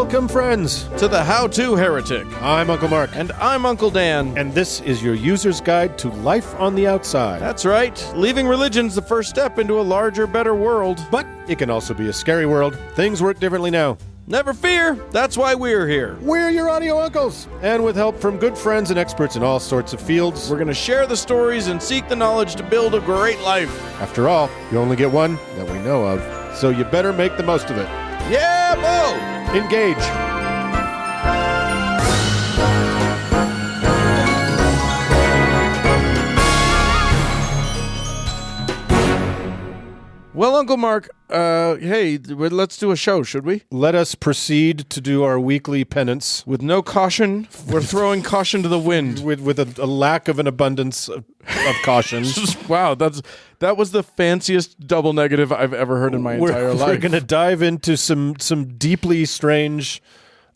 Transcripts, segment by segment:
Welcome, friends, to the How-To Heretic. I'm Uncle Mark. And I'm Uncle Dan. And this is your user's guide to life on the outside. That's right. Leaving religion's the first step into a larger, better world. But it can also be a scary world. Things work differently now. Never fear. That's why we're here. We're your audio uncles. And with help from good friends and experts in all sorts of fields, we're going to share the stories and seek the knowledge to build a great life. After all, you only get one that we know of. So you better make the most of it. Yeah, Bo! Engage. Well, Uncle Mark, hey, let's do a show, should we? Let us proceed to do our weekly penance. With no caution, we're throwing caution to the wind. With a lack of an abundance of caution. Wow, that was the fanciest double negative I've ever heard in my entire life. We're going to dive into some deeply strange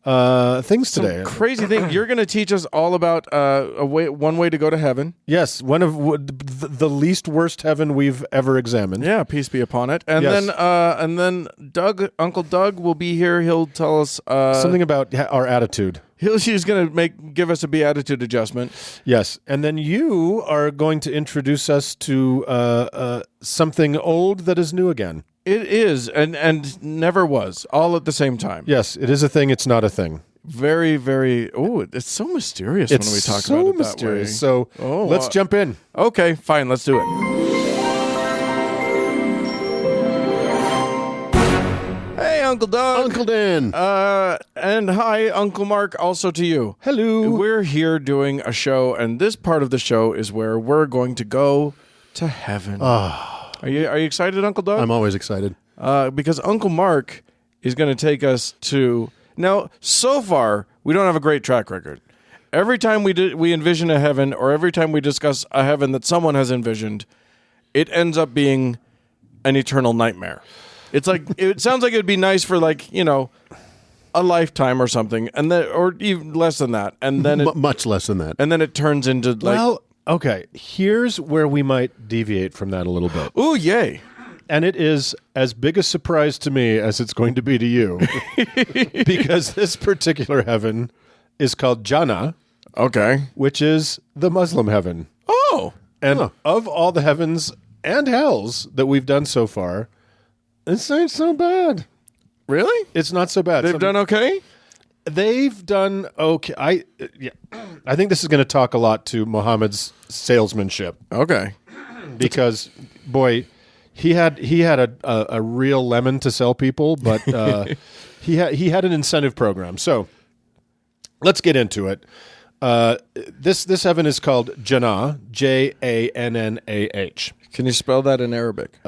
things today. Some crazy thing. You're going to teach us all about one way to go to heaven. Yes, one of the least worst heaven we've ever examined. Yeah, peace be upon it. And yes. then Uncle Doug will be here. He'll tell us something about our attitude. He's going to give us a beatitude adjustment. Yes, and then you are going to introduce us to something old that is new again. It is, and never was, all at the same time. Yes, it is a thing, it's not a thing. Very, very, it's so mysterious when we talk about it mysterious. that way. So let's jump in. Okay, fine, let's do it. Hey, Uncle Doug. Uncle Dan. And hi, Uncle Mark, also to you. Hello. We're here doing a show, and this part of the show is where we're going to go to heaven. Are you excited, Uncle Doug? I'm always excited. Because Uncle Mark is going to take us to... Now, so far, we don't have a great track record. Every time we envision a heaven, or every time we discuss a heaven that someone has envisioned, it ends up being an eternal nightmare. It's like it sounds like it'd be nice for a lifetime or something, and then or even less than that, and then much less than that, and then it turns into okay, here's where we might deviate from that a little bit. Ooh, yay. And it is as big a surprise to me as it's going to be to you. Because this particular heaven is called Jannah. Okay. Which is the Muslim heaven. Oh. And of all the heavens and hells that we've done so far, it's not so bad. Really? It's not so bad. They've done okay? They've done okay. I think this is going to talk a lot to Muhammad's salesmanship. Okay, because boy, he had a real lemon to sell people, but he had an incentive program. So let's get into it. This heaven is called Jannah, Jannah. Can you spell that in Arabic?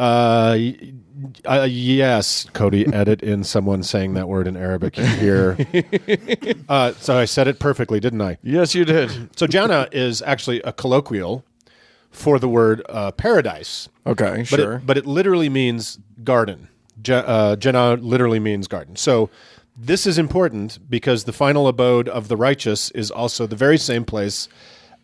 Yes, Cody, edit in someone saying that word in Arabic here. So I said it perfectly, didn't I? Yes, you did. So Jannah is actually a colloquial for the word paradise. Okay, sure. But it literally means garden. Jannah literally means garden. So this is important because the final abode of the righteous is also the very same place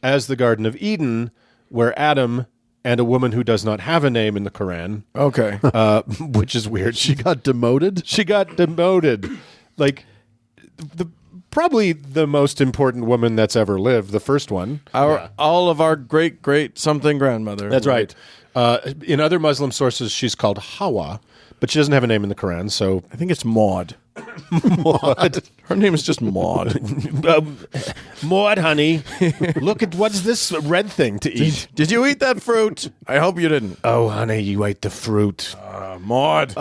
as the Garden of Eden, where Adam and a woman who does not have a name in the Quran. Okay. Which is weird. She got demoted? She got demoted. Probably the most important woman that's ever lived, the first one. All of our great something grandmother. That's right. In other Muslim sources, she's called Hawa, but she doesn't have a name in the Quran, so... I think it's Maud. Maud. Her name is just Maud. Maud, honey. Look at what's this red thing to eat. Did you eat that fruit? I hope you didn't. Oh, honey, you ate the fruit. Maud.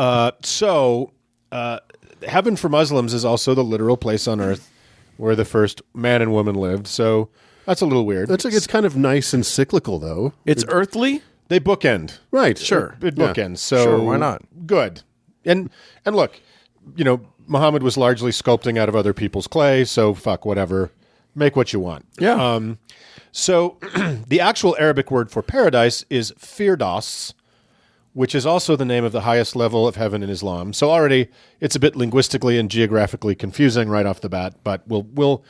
Heaven for Muslims is also the literal place on earth where the first man and woman lived. So that's a little weird. It's kind of nice and cyclical, though. It's earthly? They bookend. Right. Sure. It bookends. So sure, why not? Good. And look, Muhammad was largely sculpting out of other people's clay, so fuck whatever. Make what you want. Yeah. So the actual Arabic word for paradise is Firdaus, which is also the name of the highest level of heaven in Islam. So already it's a bit linguistically and geographically confusing right off the bat, but we'll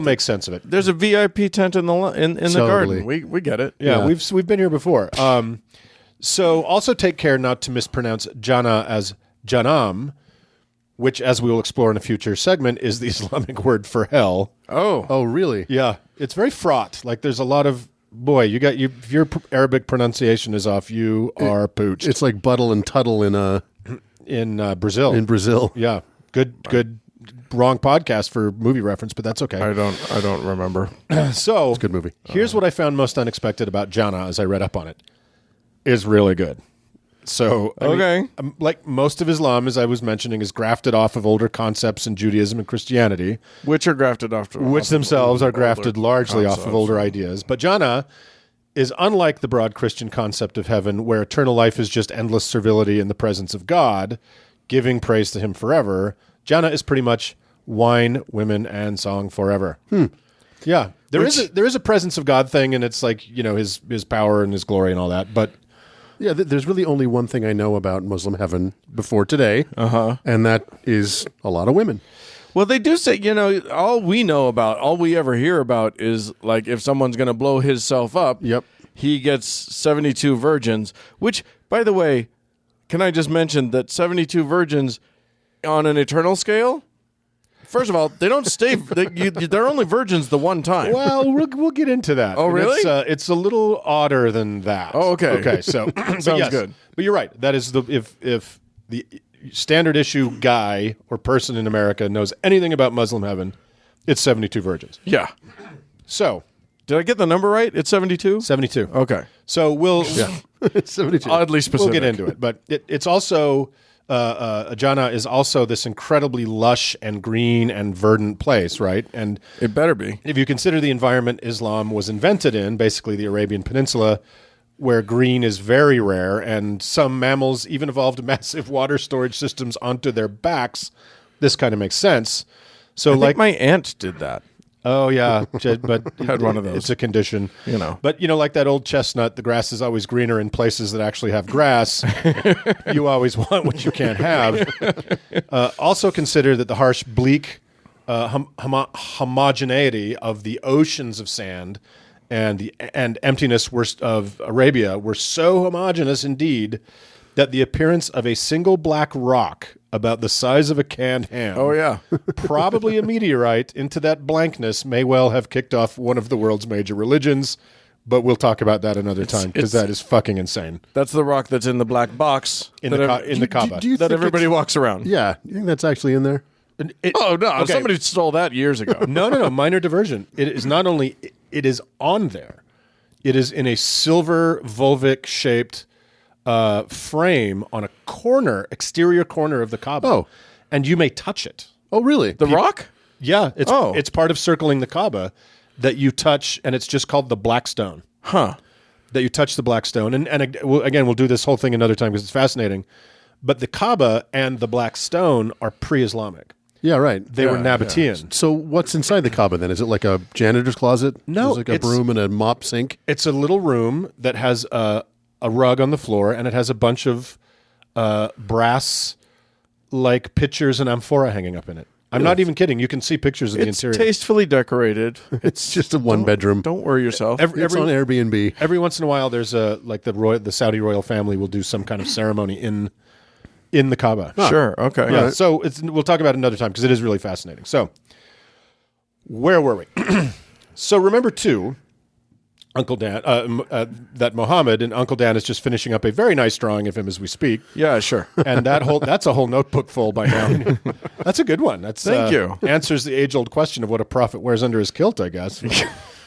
make sense of it. There's a VIP tent in the garden. We get it. Yeah, we've been here before. So also take care not to mispronounce Jannah as Jannam, which, as we will explore in a future segment, is the Islamic word for hell. Oh, really? Yeah, it's very fraught. Like there's a lot of if your Arabic pronunciation is off, you are pooched. It's like Buttle and Tuttle in Brazil. in Brazil. Yeah, good. Wrong podcast for movie reference, but that's okay. I don't remember. So, It's a good movie. Here's what I found most unexpected about Jannah as I read up on it. It's really good. So, like most of Islam, as I was mentioning, is grafted off of older concepts in Judaism and Christianity, Which are grafted off which themselves are grafted largely off of older ideas. But Jannah is unlike the broad Christian concept of heaven, where eternal life is just endless servility in the presence of God, giving praise to him forever. Jannah is pretty much wine, women, and song forever. Yeah. There is a presence of God thing, and it's like, his power and his glory and all that. But Yeah, there's really only one thing I know about Muslim heaven before today, and that is a lot of women. Well, they do say, all we ever hear about is like if someone's going to blow himself up, Yep. he gets 72 virgins, which, by the way, can I just mention that 72 virgins on an eternal scale? First of all, they don't stay. They're only virgins the one time. well, we'll get into that. Oh, And really? It's a little odder than that. Oh, okay. Okay, so Sounds good. But you're right. That is if the standard issue guy or person in America knows anything about Muslim heaven, it's 72 virgins. Yeah. So Did I get the number right? It's 72? 72. Okay. So we'll It's 72. Oddly specific. we'll get into it, but it's also Jannah is also this incredibly lush and green and verdant place, right? And It better be. if you consider the environment Islam was invented in, basically the Arabian Peninsula, where green is very rare, and some mammals even evolved massive water storage systems onto their backs, this kind of makes sense. So, I like think my aunt did that. oh yeah, but Had one of those. It's a condition, You know. But like that old chestnut, the grass is always greener in places that actually have grass. You always want what you can't have. Also consider that the harsh, bleak homogeneity of the oceans of sand and emptiness of Arabia were so homogeneous indeed that the appearance of a single black rock about the size of a canned ham, Oh, yeah. probably a meteorite, into that blankness may well have kicked off one of the world's major religions, but we'll talk about that another time because that is fucking insane. That's the rock that's in the black box In the Kaaba. Do you that think everybody it's- walks around. Yeah, you think that's actually in there? Oh, no. Okay. Somebody stole that years ago. No, minor diversion. It is not only, it is on there. It is in a silver Volvic shaped frame on a exterior corner of the Kaaba. Oh. And you may touch it. Oh, really? The rock? Yeah, Oh. it's part of circling the Kaaba that you touch, and it's just called the Black Stone. Huh. That you touch the Black Stone. And again, we'll do this whole thing another time because it's fascinating. But the Kaaba and the Black Stone are pre-Islamic. Yeah, right. They were Nabatean. So what's inside the Kaaba then? Is it like a janitor's closet? No, There's like a it's- broom and a mop sink? It's a little room that has a rug on the floor, and it has a bunch of brass like pitchers and amphora hanging up in it. I'm not even kidding. You can see pictures of the It's interior. tastefully decorated. It's just a one-bedroom. Don't worry yourself. It's on Airbnb. Every once in a while, there's the Saudi royal family will do some kind of ceremony in the Kaaba. Sure. Okay. Yeah, so we'll talk about it another time because it is really fascinating. So, where were we? So remember too, Uncle Dan, that Muhammad and Uncle Dan is just finishing up a very nice drawing of him as we speak, Yeah, sure. and that's a whole notebook full by now. That's a good one. Thank you. Answers the age-old question of what a prophet wears under his kilt, I guess.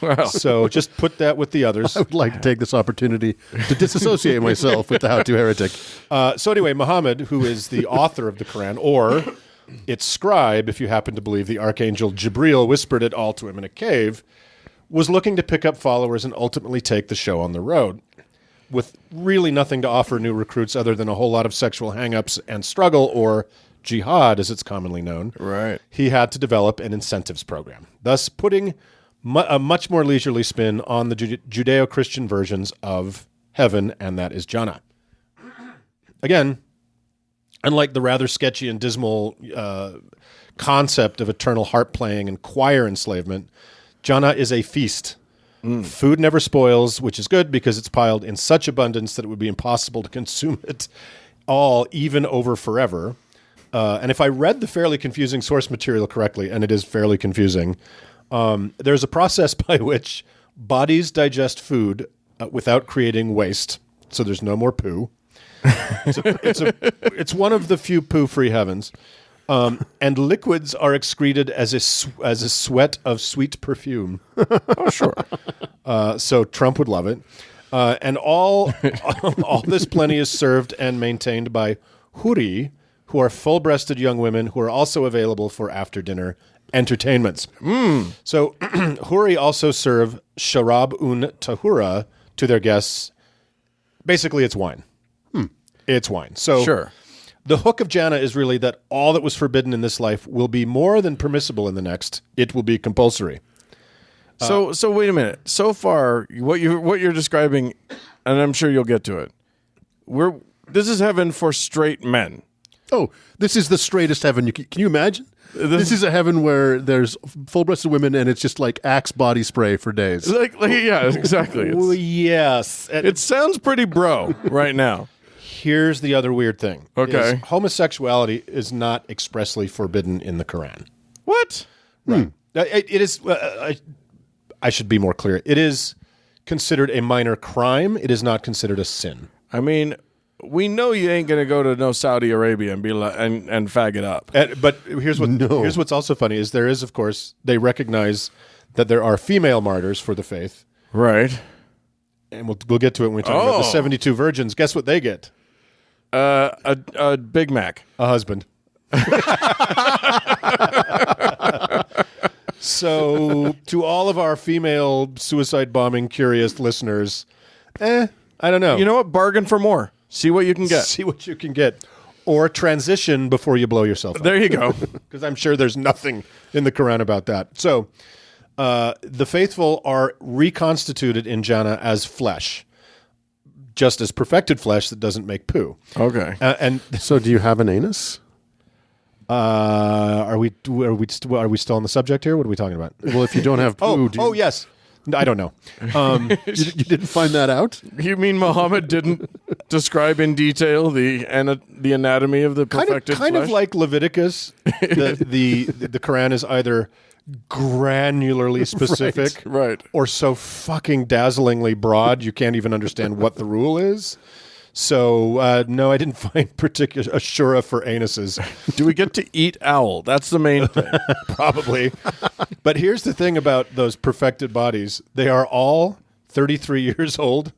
Well, So just put that with the others. I would like to take this opportunity to disassociate myself with the How to Heretic. So anyway, Muhammad, who is the author of the Quran, or its scribe, if you happen to believe the archangel Jibril whispered it all to him in a cave, was looking to pick up followers and ultimately take the show on the road. With really nothing to offer new recruits other than a whole lot of sexual hang-ups and struggle, or jihad as it's commonly known, right. he had to develop an incentives program, thus putting a much more leisurely spin on the Judeo-Christian versions of heaven, and that is Jannah. Again, unlike the rather sketchy and dismal concept of eternal harp playing and choir enslavement, Jannah is a feast. Food never spoils, which is good because it's piled in such abundance that it would be impossible to consume it all, even over forever. and if I read the fairly confusing source material correctly, and it is fairly confusing, there's a process by which bodies digest food without creating waste, so there's no more poo. It's one of the few poo-free heavens. And liquids are excreted as a sweat of sweet perfume. Oh, sure. So Trump would love it. And all this plenty is served and maintained by huri, who are full-breasted young women who are also available for after-dinner entertainments. So huri also serve sharab un tahura to their guests. Basically, it's wine. It's wine. So Sure. The hook of Jana is really that all that was forbidden in this life will be more than permissible in the next. It will be compulsory. So wait a minute. So far, what you're describing, and I'm sure you'll get to it. This is heaven for straight men. Oh, this is the straightest heaven. Can you imagine? This is a heaven where there's full-breasted women, and it's just like Axe body spray for days. Yeah, exactly. Well, yes. It sounds pretty bro right now. Here's the other weird thing. Okay. Is homosexuality is not expressly forbidden in the Quran. What? Right. It is. I should be more clear. It is considered a minor crime. It is not considered a sin. I mean, we know you ain't gonna go to no Saudi Arabia and be like, and fag it up. But here's what's also funny is there is, of course, they recognize that there are female martyrs for the faith. Right. And we'll get to it when we talk about the 72 virgins. Guess what they get? A Big Mac. A husband. So, to all of our female suicide bombing curious listeners, I don't know. You know what? Bargain for more. See what you can get. See what you can get. Or transition before you blow yourself up. There you go. Because I'm sure there's nothing in the Quran about that. So, the faithful are reconstituted in Jannah as flesh, just as perfected flesh that doesn't make poo. Okay. And So, do you have an anus? are we still on the subject here? What are we talking about? Well, if you don't have poo, do you, Yes. I don't know. you didn't find that out? You mean Muhammad didn't describe in detail the anatomy of the perfected Kind of flesh? like Leviticus. The Quran is either granularly specific, Right. or so fucking dazzlingly broad you can't even understand what the rule is. So no, I didn't find particular ashura for anuses. Do we get to eat owl? That's the main thing. Probably. But here's the thing about those perfected bodies. They are all 33 years old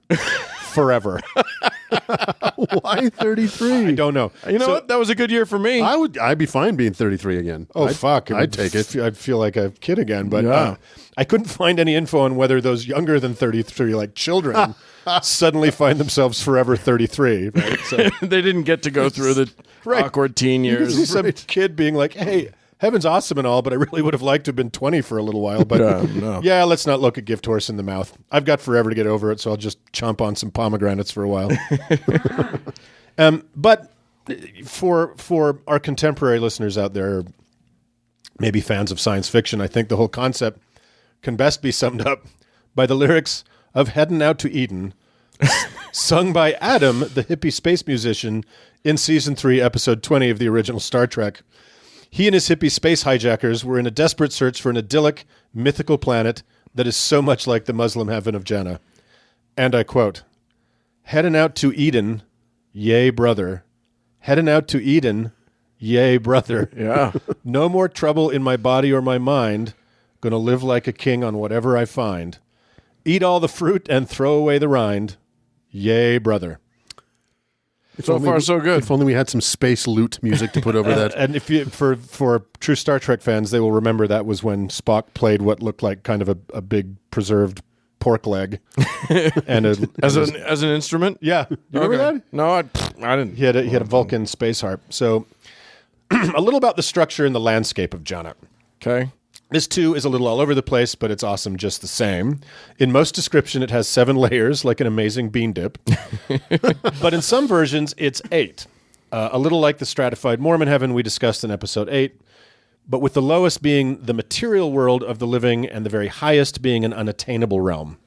forever. Why 33? I don't know. You know what? That was a good year for me. I'd be fine being 33 again. Fuck. I'd take it. I'd feel like a kid again. But Yeah. I couldn't find any info on whether those younger than 33, like children, suddenly find themselves forever 33. Right? So, They didn't get to go through the Right. awkward teen you can see years. some kid being like, hey, heaven's awesome and all, but I really would have liked to have been 20 for a little while. But Yeah, no. let's not look a gift horse in the mouth. I've got forever to get over it, so I'll just chomp on some pomegranates for a while. But for our contemporary listeners out there, maybe fans of science fiction, I think the whole concept can best be summed up by the lyrics of Headin' Out to Eden, sung by Adam, the hippie space musician, in Season 3, Episode 20 of the original Star Trek. He and his hippie space hijackers were in a desperate search for an idyllic, mythical planet that is so much like the Muslim heaven of Jannah. And I quote, "Headin' out to Eden, yay, brother. Headin' out to Eden, yay, brother. Yeah. No more trouble in my body or my mind. Gonna live like a king on whatever I find. Eat all the fruit and throw away the rind. Yay, brother." So far, so good. If only we had some space loot music to put over that. And if you, for true Star Trek fans, they will remember that was when Spock played what looked like kind of a big preserved pork leg, and As an instrument? yeah, you remember that? No, I didn't. He had a Vulcan space harp. So a little about the structure and the landscape of Jannah. Okay. This too is a little all over the place, but it's awesome just the same. In most description, it has 7 layers, like an amazing bean dip. But in some versions, it's 8. A little like the stratified Mormon heaven we discussed in episode 8, but with the lowest being the material world of the living and the very highest being an unattainable realm.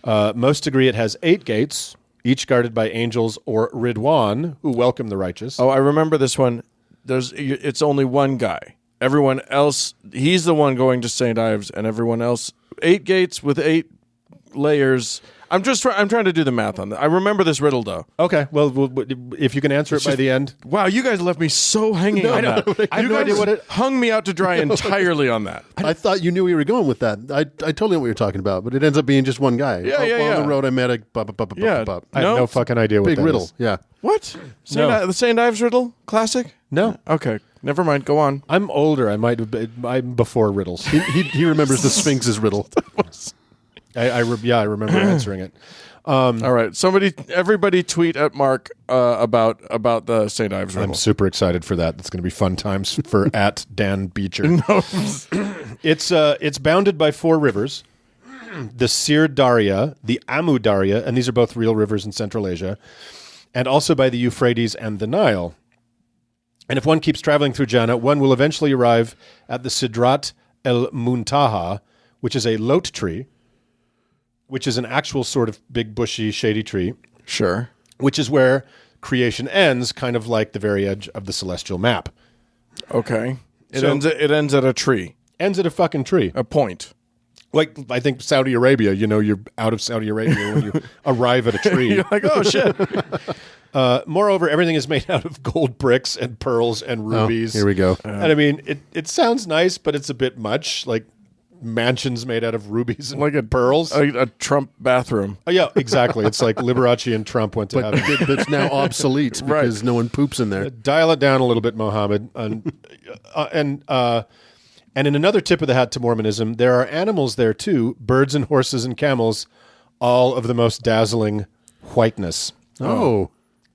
Most agree it has 8 gates, each guarded by angels or Ridwan, who welcome the righteous. Oh, I remember this one. it's only one guy. Everyone else, he's the one going to St. Ives, and everyone else, 8 gates with 8 layers. I'm trying to do the math on that. I remember this riddle though. Okay, well, if you can answer it by the end. Wow, you guys left me so hanging on that. I have no idea what it. Hung me out to dry entirely on that. I thought you knew where you were going with that. I totally know what you're talking about, but it ends up being just one guy. Yeah. On the road, I met a I have no fucking idea what big that riddle. is. Yeah. What? No. The St. Ives riddle? Classic? No, Okay, never mind. Go on. I'm older. I'm before riddles. He remembers the Sphinx's riddle. I remember answering it. All right, everybody tweet at Mark about the St. Ives riddle. I'm super excited for that. It's going to be fun times for at Dan Beecher. No. It's bounded by 4 rivers: the Sir Daria, the Amu Daria, and these are both real rivers in Central Asia, and also by the Euphrates and the Nile. And if one keeps traveling through Jannah, one will eventually arrive at the Sidrat el Muntaha, which is a lot tree, which is an actual sort of big, bushy, shady tree, Sure. which is where creation ends, kind of like the very edge of the celestial map. Okay. It So- ends at a tree, Ends at a fucking tree. a point. Like, I think Saudi Arabia, you're out of Saudi Arabia when you arrive at a tree. You're like, oh shit. Moreover, everything is made out of gold bricks and pearls and rubies. Here we go. And I mean, it sounds nice, but it's a bit much. Like mansions made out of rubies and Like a pearls. A Trump bathroom. Oh, yeah, exactly. It's like Liberace and Trump went to heaven. But it's now obsolete because no one poops in there. Dial it down a little bit, Mohammed. And in another tip of the hat to Mormonism, there are animals there too, birds and horses and camels, all of the most dazzling whiteness. Oh.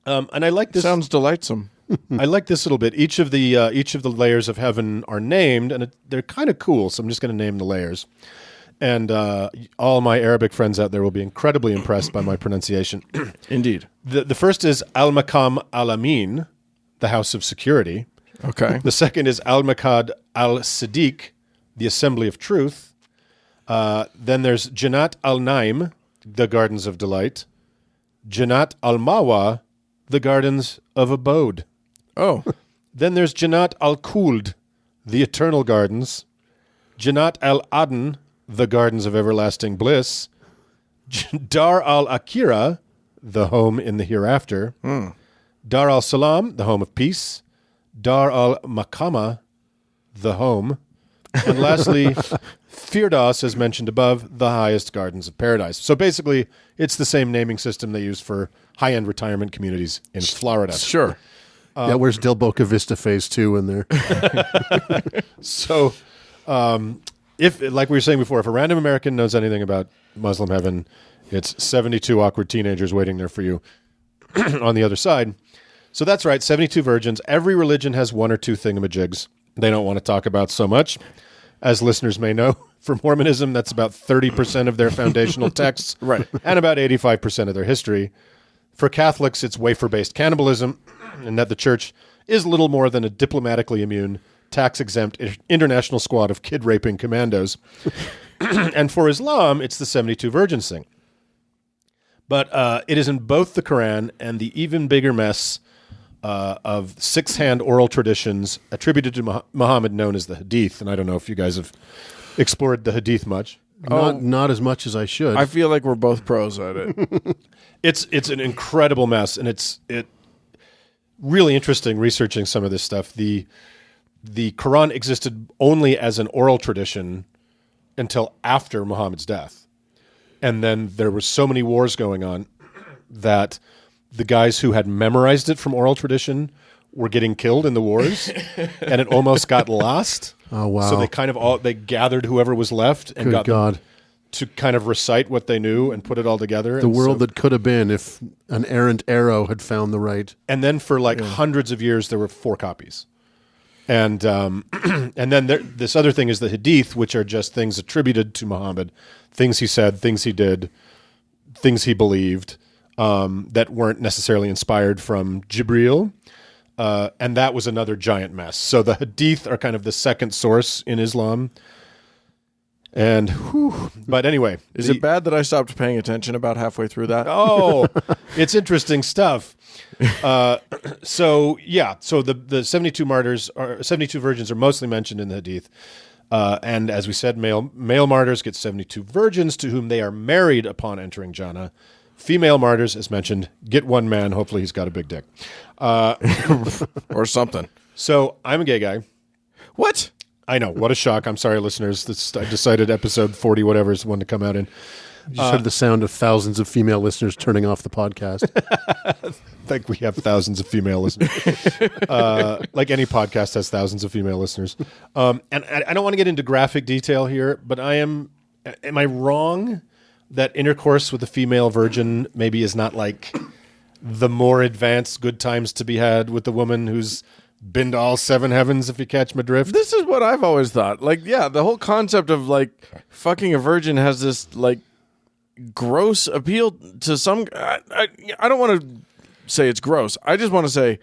And I like this. Sounds delightsome. I like this little bit. Each of the layers of heaven are named, and they're kind of cool. So I'm just going to name the layers. And all my Arabic friends out there will be incredibly impressed by my pronunciation. Indeed. The first is Al-Makam Al-Amin, the house of security. Okay. The second is Al-Makad Al-Siddiq, the assembly of truth. Then there's Jannat Al-Naim, the gardens of delight. Jannat Al-Mawa, the gardens of abode. Oh. Then there's Jannat Al-Khuld, the eternal gardens. Jannat Al-Adn, the gardens of everlasting bliss. Dar Al-Akira, the home in the hereafter. Dar Al-Salam, the home of peace. Dar al-Makama, the home. And lastly, Firdaus, as mentioned above, the highest gardens of paradise. So basically, it's the same naming system they use for high-end retirement communities in Florida. Sure. Yeah, where's Del Boca Vista Phase 2 in there? So, if, like we were saying before, if a random American knows anything about Muslim heaven, it's 72 awkward teenagers waiting there for you on the other side. So that's right, 72 virgins. Every religion has one or two thingamajigs they don't want to talk about so much. As listeners may know, for Mormonism, that's about 30% of their foundational texts, Right. and about 85% of their history. For Catholics, it's wafer-based cannibalism, and that the church is little more than a diplomatically immune, tax-exempt international squad of kid-raping commandos. And for Islam, it's the 72 virgins thing. But it is in both the Quran and the even bigger mess of six-hand oral traditions attributed to Muhammad known as the Hadith. And I don't know if you guys have explored the Hadith much. Not as much as I should. I feel like we're both pros at it. It's an incredible mess, and it's really interesting researching some of this stuff. The Quran existed only as an oral tradition until after Muhammad's death. And then there were so many wars going on that the guys who had memorized it from oral tradition were getting killed in the wars, and it almost got lost. Oh, wow. So they kind of they gathered whoever was left and Good got them God. to kind of recite what they knew and put it all together. The world that could have been if an errant arrow had found the right. And then for like hundreds of years, there were 4 copies. And and then this other thing is the Hadith, which are just things attributed to Muhammad, things he said, things he did, things he believed, that weren't necessarily inspired from Jibreel. And that was another giant mess. So the Hadith are kind of the second source in Islam. And but anyway, Is it bad that I stopped paying attention about halfway through that? Oh, it's interesting stuff. So the 72 martyrs or 72 virgins are mostly mentioned in the Hadith. And as we said, male martyrs get 72 virgins to whom they are married upon entering Jannah. Female martyrs, as mentioned, get one man. Hopefully he's got a big dick. Or something. So I'm a gay guy. What? I know. What a shock. I'm sorry, listeners. I decided episode 40 whatever is the one to come out in. You just heard the sound of thousands of female listeners turning off the podcast. I think we have thousands of female listeners. Like any podcast has thousands of female listeners. And I don't want to get into graphic detail here, but am I wrong that intercourse with a female virgin maybe is not like the more advanced good times to be had with the woman who's been to all seven heavens, if you catch my drift? This is what I've always thought. Like, yeah, the whole concept of like fucking a virgin has this like gross appeal to some. I don't want to say it's gross. I just want to say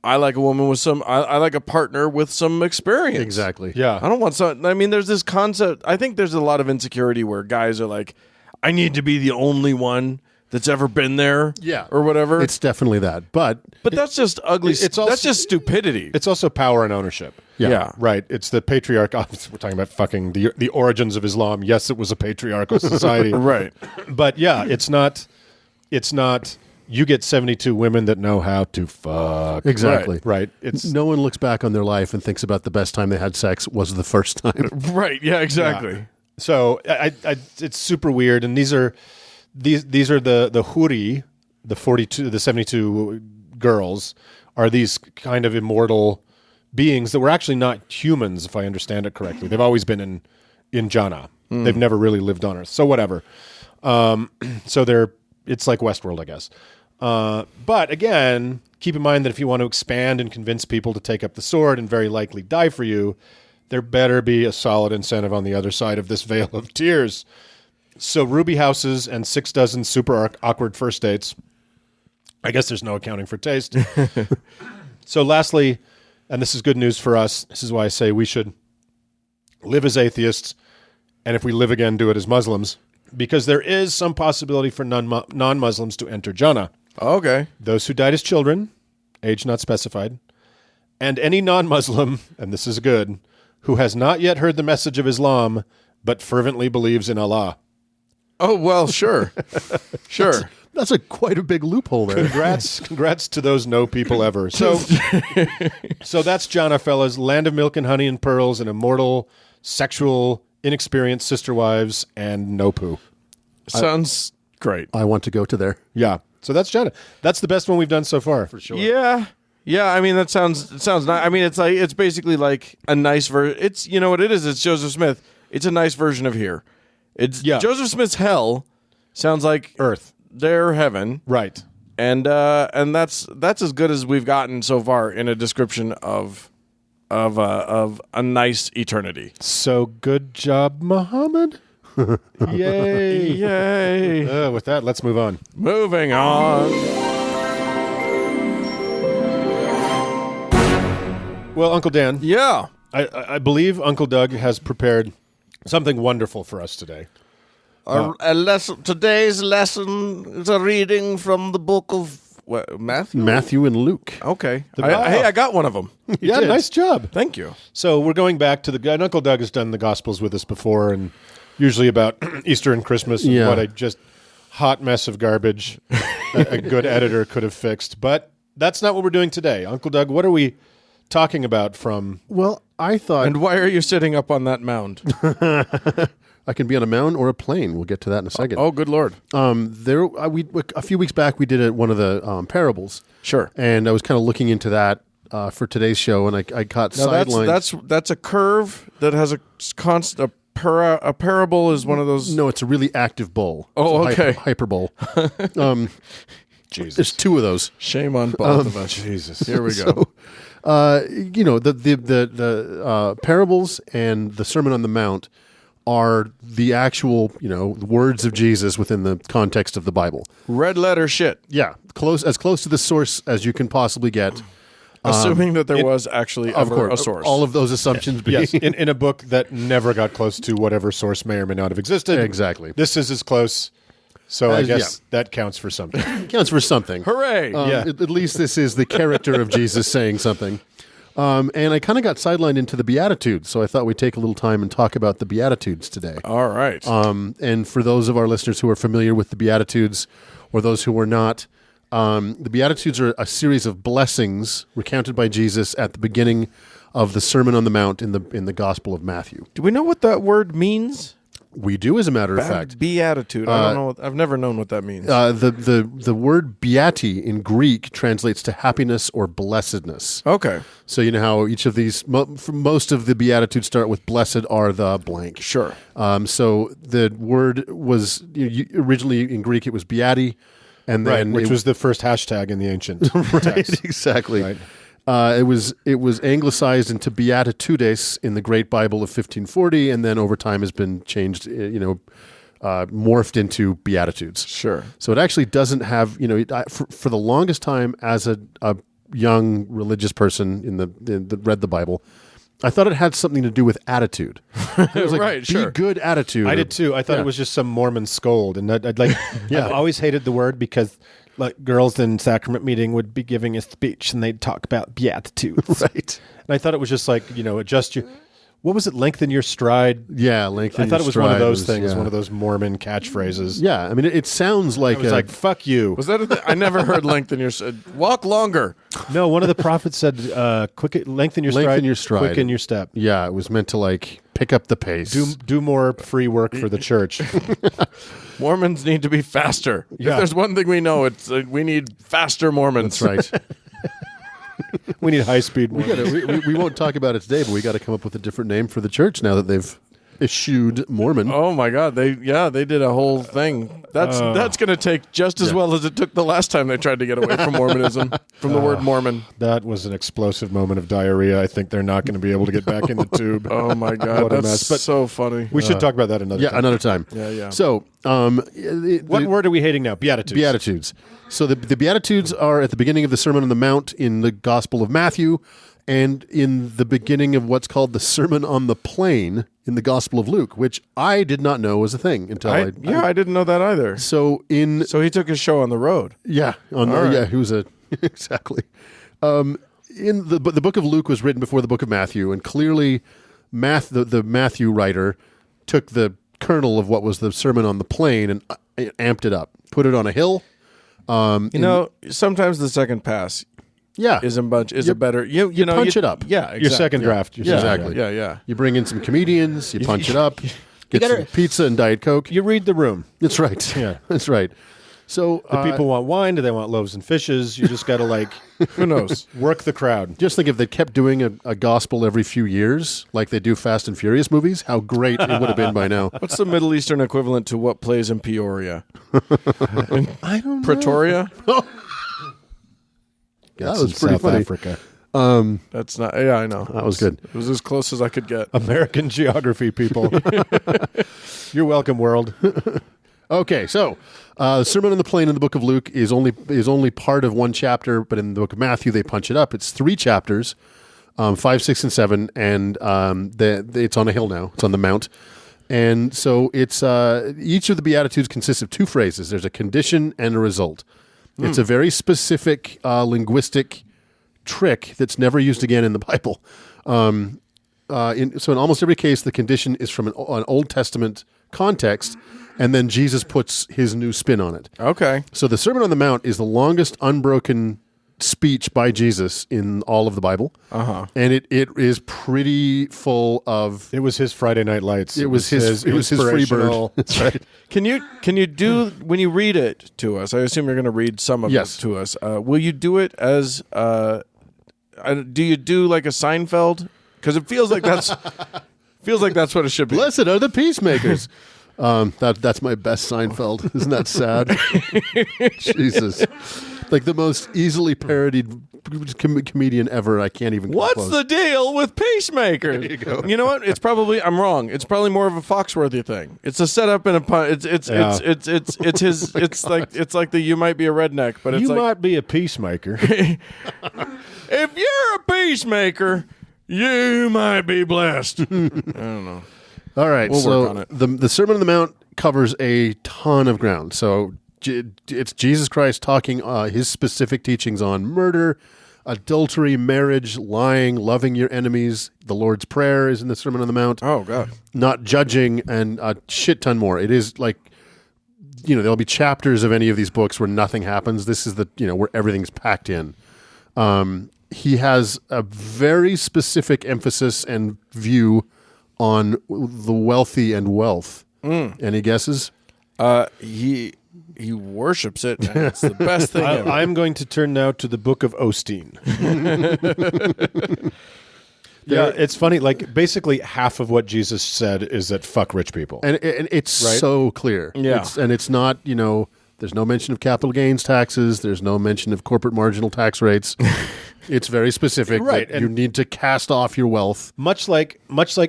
I like a woman with some. I like a partner with some experience. Exactly. Yeah. I don't want some. I mean, there's this concept. I think there's a lot of insecurity where guys are like, I need to be the only one that's ever been there. Yeah. Or whatever. It's definitely that. But that's just ugly. It's also- that's just stupidity. It's also power and ownership. Yeah. Right. It's the patriarch. We're talking about fucking the origins of Islam. Yes, it was a patriarchal society. Right. But yeah, it's not you get 72 women that know how to fuck. exactly. Right. It's No one looks back on their life and thinks about the best time they had sex was the first time. Right. Yeah, exactly. so it's super weird. And these are the huri, the 72 girls are these kind of immortal beings that were actually not humans, if I understand it correctly. They've always been in Jannah. They've never really lived on Earth. So whatever. So it's like Westworld, I guess. But again, keep in mind that if you want to expand and convince people to take up the sword and very likely die for you, there better be a solid incentive on the other side of this veil of tears. So ruby houses and 6 dozen super awkward first dates. I guess there's no accounting for taste. So lastly, and this is good news for us, this is why I say we should live as atheists, and if we live again, do it as Muslims, because there is some possibility for non-Muslims to enter Jannah. Okay. Those who died as children, age not specified, and any non-Muslim, and this is good, who has not yet heard the message of Islam, but fervently believes in Allah. Oh, well, sure. Sure. That's quite a big loophole there. Congrats to those no people ever. So that's Jannah, fellas. Land of milk and honey and pearls and immortal, sexual, inexperienced sister wives and no poo. Sounds great. I want to go to there. Yeah. So that's Jannah. That's the best one we've done so far. For sure. Yeah. Yeah, I mean, it sounds nice. I mean, it's basically like a nice version. It's, you know what it is? It's Joseph Smith. It's a nice version of here. It's Joseph Smith's hell sounds like Earth. Their heaven. Right. And that's as good as we've gotten so far in a description of a nice eternity. So good job, Muhammad. Yay. Yay. With that, let's move on. Moving on. Well, Uncle Dan, Yeah. I believe Uncle Doug has prepared something wonderful for us today. Today's lesson is a reading from the book of Matthew. Matthew and Luke. Okay. I got one of them. Yeah, did. nice job. Thank you. So we're going back to and Uncle Doug has done the Gospels with us before, and usually about Easter and Christmas, and Yeah. what a just hot mess of garbage a good editor could have fixed. But that's not what we're doing today. Uncle Doug, what are we talking about from... Well, I thought And why are you sitting up on that mound? I can be on a mountain or a plane. We'll get to that in a second. Oh, good Lord. A few weeks back we did one of the parables. Sure. And I was kind of looking into that for today's show, and I caught Now sidelines. that's a curve that has a constant. A parable is one of those. No, it's a really active bowl. Oh, It's a okay. hyperbole. Jesus. There's two of those. Shame on both of us. Jesus. Here we go. So, the parables and the Sermon on the Mount are the actual, words of Jesus within the context of the Bible. Red letter shit. Yeah, close to the source as you can possibly get. Assuming that there was actually Of ever course, a source. all of those assumptions being Yes, in a book that never got close to whatever source may or may not have existed. Exactly. This is as close. So I As- guess that counts for something. counts for something. Hooray! Yeah. At least this is the character of Jesus saying something. And I kind of got sidelined into the Beatitudes, so I thought we'd take a little time and talk about the Beatitudes today. All right. And for those of our listeners who are familiar with the Beatitudes, or those who are not, the Beatitudes are a series of blessings recounted by Jesus at the beginning of the Sermon on the Mount in the Gospel of Matthew. Do we know what that word means? We do, as a matter of fact. Beatitude. I don't know. I've never known what that means. The word beati in Greek translates to happiness or blessedness. Okay. So you know how each of these, most of the Beatitudes start with "Blessed are the blank." Sure. So the word was originally in Greek, it was beati, and then Which was the first hashtag in the ancient text. exactly. Right. It was anglicized into Beatitudes in the Great Bible of 1540, and then over time has been changed, morphed into Beatitudes. Sure. So it actually doesn't have, for the longest time as a young religious person that read the Bible, I thought it had something to do with attitude. It was like, Right, be sure. good attitude. I did too. I thought it was just some Mormon scold, and I'd like. Yeah. I've always hated the word because like girls in sacrament meeting would be giving a speech and they'd talk about beatitudes, Right. And I thought it was just like adjust your. What was it? Lengthen your stride. Yeah, lengthen I thought your it was one of stride those things, yeah. one of one of those Mormon catchphrases. Yeah, I mean, it sounds like I was like, "Fuck you." Was that a thing? I never heard lengthen your walk longer. No, one of the prophets said, lengthen your stride, Lengthen your stride. quicken your step, yeah, it was meant to like pick up the pace. do more free work for the church." Mormons need to be faster. Yeah. If there's one thing we know, it's we need faster Mormons. That's right. We need high speed. We won't talk about it today, but we got to come up with a different name for the church now that they've eschewed Mormon. Oh my God! They did a whole thing. That's going to take just as well as it took the last time they tried to get away from Mormonism, from the word Mormon. That was an explosive moment of diarrhea. I think they're not going to be able to get back in the tube. Oh my God, What a that's mess. But so funny. we should talk about that another time. Another time. Yeah. So, What word are we hating now? Beatitudes. Beatitudes. So the Beatitudes are at the beginning of the Sermon on the Mount in the Gospel of Matthew, and in the beginning of what's called the Sermon on the Plain in the Gospel of Luke, which I did not know was a thing until I didn't know that either. So So he took his show on the road. yeah, he was exactly. In the book of Luke was written before the book of Matthew, and clearly, the Matthew writer took the kernel of what was the Sermon on the Plain and amped it up, put it on a hill. Sometimes the second pass Yeah, is a better. You punch it up. Yeah, exactly. Your second draft. Your second exactly. draft. Yeah. You bring in some comedians, you punch it up, get some pizza and Diet Coke. You read the room. That's right. Yeah. That's right. So The people want wine. Do they want loaves and fishes? You just got to Who knows? work the crowd. just think if they kept doing a gospel every few years, like they do Fast and Furious movies, how great it would have been by now. What's the Middle Eastern equivalent to what plays in Peoria? I don't know. Pretoria? That was pretty South funny. Africa. That's not. Yeah, I know. That was good. It was as close as I could get. American geography, people. You're welcome, world. Okay, so the Sermon on the Plain in the book of Luke is only part of one chapter, but in the book of Matthew they punch it up. It's 3 chapters, 5, 6, and 7, and it's on a hill now. It's on the mount, and so it's each of the Beatitudes consists of 2 phrases. There's a condition and a result. It's a very specific linguistic trick that's never used again in the Bible. So in almost every case, the condition is from an Old Testament context, and then Jesus puts his new spin on it. Okay. So the Sermon on the Mount is the longest unbroken speech by Jesus in all of the Bible. And it is pretty full of... It was his Friday Night Lights. It was his free bird. inspirational- That's right. Can you do when you read it to us? I assume you're going to read some of Yes. it to us. Will you do it as? Do you do like a Seinfeld? Because it feels like that's what it should be. Blessed are the peacemakers. That's my best Seinfeld. Isn't that sad? Jesus. Like the most easily parodied comedian ever. I can't even come What's close. the deal with pacemakers? There you go. You know what? It's probably I'm wrong. It's probably more of a Foxworthy thing. It's a setup and a pun. It's his. It's like the you might be a redneck, but it's You like might be a peacemaker. if you're a peacemaker, you might be blessed. I don't know. All right, We'll so work on it. the Sermon on the Mount covers a ton of ground. So it's Jesus Christ talking his specific teachings on murder, adultery, marriage, lying, loving your enemies. The Lord's Prayer is in the Sermon on the Mount. Oh God. Not judging, and a shit ton more. It is like, there'll be chapters of any of these books where nothing happens. This is where everything's packed in. He has a very specific emphasis and view on the wealthy and wealth. Any guesses? He worships it, and it's the best thing ever. I'm going to turn now to the Book of Osteen. Yeah, it's funny. Like, basically, half of what Jesus said is that fuck rich people. And it's so clear. Yeah. It's not, there's no mention of capital gains taxes. There's no mention of corporate marginal tax rates. It's very specific. Right, That you need to cast off your wealth. Much like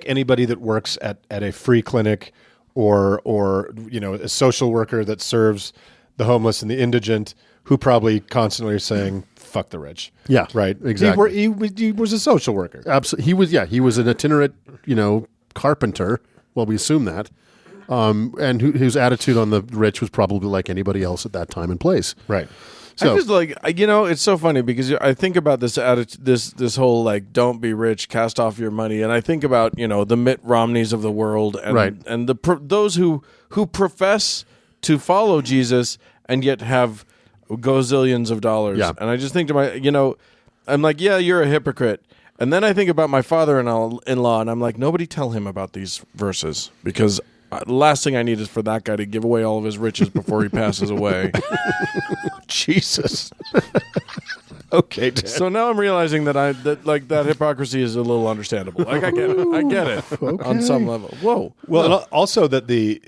anybody that works at a free clinic or a social worker that serves the homeless and the indigent, who probably constantly are saying "fuck the rich." Yeah, right. Exactly. He was a social worker. Absolutely. He was an itinerant, carpenter. Well, we assume that. And whose attitude on the rich was probably like anybody else at that time and place. Right. So I just it's so funny because I think about this attitude, this whole like don't be rich, cast off your money, and I think about the Mitt Romneys of the world, and Right. and those who profess to follow Jesus and yet have gazillions of dollars. Yeah. And I just think to I'm like, yeah, you're a hypocrite. And then I think about my father-in-law, and I'm like, nobody tell him about these verses because the last thing I need is for that guy to give away all of his riches before he passes away. Jesus. Okay, Dad. So now I'm realizing that that hypocrisy is a little understandable. Like I get it on some level. Whoa. Well, and also that the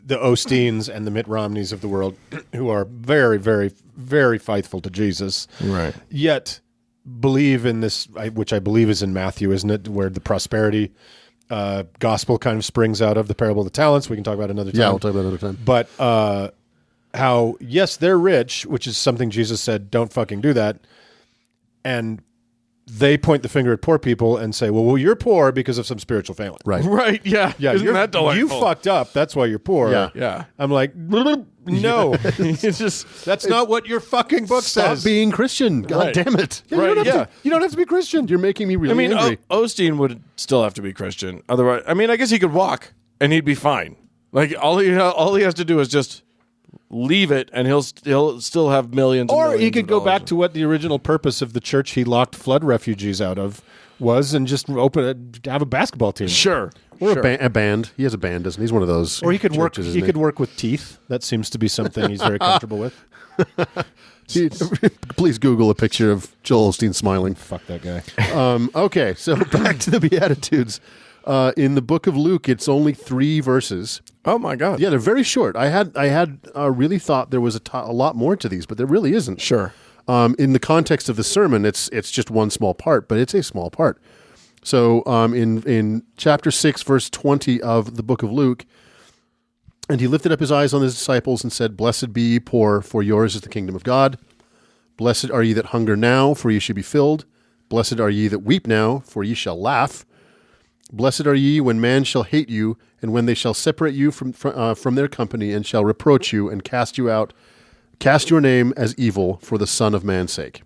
Osteens and the Mitt Romneys of the world, who are very, very, very faithful to Jesus, Right. yet believe in this, which I believe is in Matthew, isn't it, where the prosperity gospel kind of springs out of the parable of the talents. We can talk about another time. yeah, we'll talk about it another time. But how, yes, they're rich, which is something Jesus said, don't fucking do that. And they point the finger at poor people and say, well, you're poor because of some spiritual failing. Right. Right. Yeah. Yeah, Isn't that delightful? you fucked up. That's why you're poor. Yeah. Yeah. I'm like, no, It's just that's not what your fucking book Stop says. being Christian. God Right. damn it. Right, yeah. You don't have to be Christian. You're making me really angry. Osteen would still have to be Christian. Otherwise, I guess he could walk and he'd be fine. Like all he has to do is just leave it, and he'll still have millions. And Or millions he could of go dollars. back to what the original purpose of the church he locked flood refugees out of was, and just have a basketball team. Sure. Or sure. a band. He has a band, doesn't he? He's one of those. Or he could work. churches, He isn't could work with teeth. That seems to be something he's very comfortable with. Please Google a picture of Joel Osteen smiling. Fuck that guy. Okay, so back to the Beatitudes. In the book of Luke, it's only 3 verses. Oh my God. Yeah, they're very short. I had really thought there was a lot more to these, but there really isn't. Sure. In the context of the sermon, it's just one small part, but it's a small part. So in chapter 6, verse 20 of the book of Luke, and he lifted up his eyes on his disciples and said, "Blessed be ye poor, for yours is the kingdom of God. Blessed are ye that hunger now, for ye shall be filled. Blessed are ye that weep now, for ye shall laugh. Blessed are ye when man shall hate you, and when they shall separate you from their company, and shall reproach you, and cast you out, cast your name as evil for the Son of Man's sake."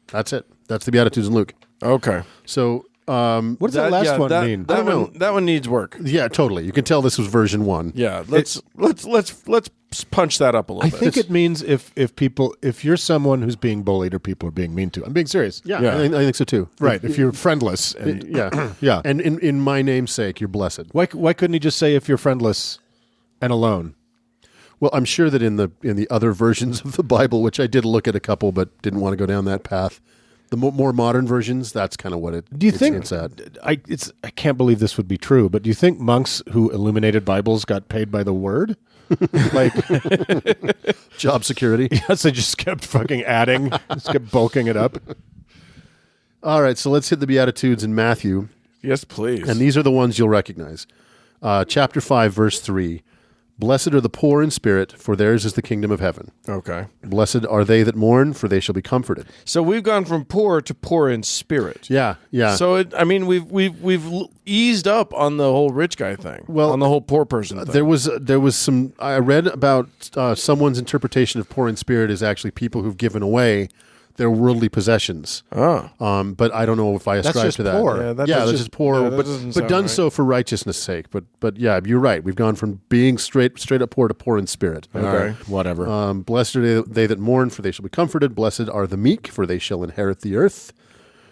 That's it. That's the Beatitudes in Luke. Okay. So, What does that last one mean? That I don't one, that one needs work. yeah, totally. You can tell this was version 1. Yeah. Let's punch that up a little I bit. think it means if you're someone who's being bullied or people are being mean to. I'm being serious. Yeah, Yeah. I think so too. Right. If you're friendless. And, Yeah, yeah. And in my name's sake, you're blessed. Why couldn't he just say if you're friendless and alone? Well, I'm sure that in the other versions of the Bible, which I did look at a couple, but didn't want to go down that path, The more modern versions, that's kind of what it. Do you think it's at. I can't believe this would be true, but do you think monks who illuminated Bibles got paid by the word? Like Job security. yes, they just kept fucking adding, just kept bulking it up. All right, so let's hit the Beatitudes in Matthew, Yes, please. and these are the ones you'll recognize. Chapter 5, verse 3. Blessed are the poor in spirit, for theirs is the kingdom of heaven. Okay. Blessed are they that mourn, for they shall be comforted. So we've gone from poor to poor in spirit. Yeah. So we've eased up on the whole rich guy thing. Well, on the whole poor person thing. There was some. I read about someone's interpretation of poor in spirit is actually people who've given away their worldly possessions. Oh. But I don't know if I ascribe just to that. poor. Yeah, That's just poor, yeah, that doesn't but sound done right. so for righteousness' sake. But yeah, you're right. We've gone from being straight up poor to poor in spirit. Okay. Whatever. Blessed are they that mourn, for they shall be comforted. Blessed are the meek, for they shall inherit the earth.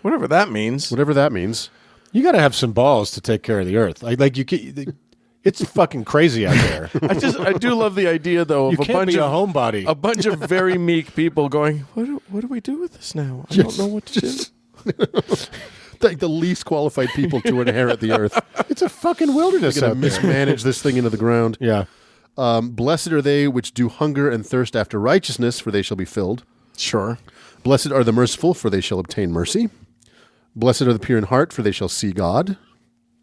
Whatever that means. Whatever that means. You got to have some balls to take care of the earth. Like you can, it's fucking crazy out there. I do love the idea though of You a can't bunch be a of homebody. a bunch of very meek people going, what do we do with this now? I don't know what to do. Like the least qualified people to inherit the earth. It's a fucking wilderness Going out to there. mismanage this thing into the ground. Yeah. Blessed are they which do hunger and thirst after righteousness, for they shall be filled. Sure. Blessed are the merciful, for they shall obtain mercy. Blessed are the pure in heart, for they shall see God.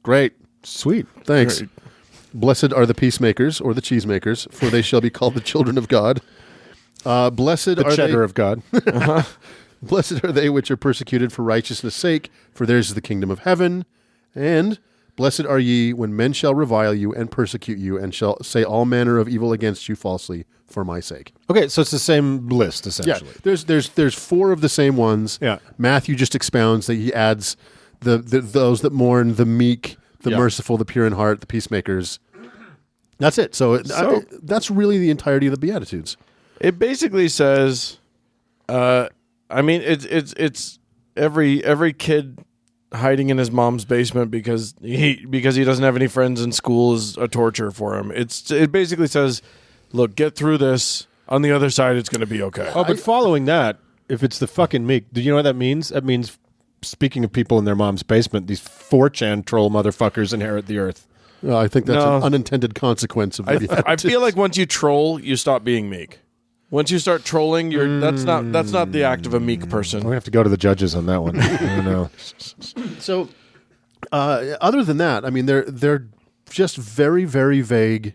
Great. Sweet. Thanks. Great. Blessed are the peacemakers, or the cheesemakers, for they shall be called the children of God. Blessed The are cheddar they. of God. Blessed are they which are persecuted for righteousness' sake, for theirs is the kingdom of heaven. And blessed are ye when men shall revile you and persecute you, and shall say all manner of evil against you falsely for my sake. Okay, so it's the same list Yeah, essentially. there's four of the same ones. Yeah. Matthew just expounds that he adds those that mourn, the meek, the Yeah. merciful, the pure in heart, the peacemakers. That's it. So, that's really the entirety of the Beatitudes. It basically says, it's every kid hiding in his mom's basement because he doesn't have any friends in school is a torture for him. It basically says, look, get through this. On the other side, it's going to be okay. Oh, but following that, if it's the fucking meek, do you know what that means? That means, speaking of people in their mom's basement, these 4chan troll motherfuckers inherit the earth. I think that's No. an untented consequence of the I Beatitudes. feel like once you troll, you stop being meek. Once you start trolling, that's not the act of a meek We person. have to go to the judges on that one. I don't know. So, other than that, I mean, they're just very, very vague.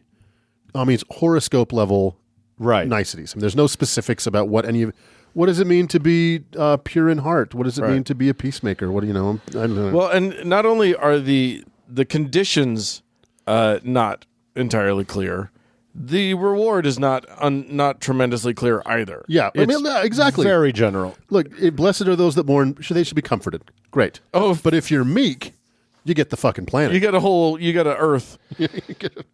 I mean, it's horoscope level Right. niceties. I mean, there's no specifics about what does it mean to be pure in heart? What does it Right. mean to be a peacemaker? What do you know? I don't know. Well, and not only are the conditions not entirely clear, the reward is not tremendously clear either. yeah, I It's- mean, exactly. Very general. Look, blessed are those that mourn; they should be comforted. Great. Oh, But if you're meek, you get the fucking planet. you got a earth.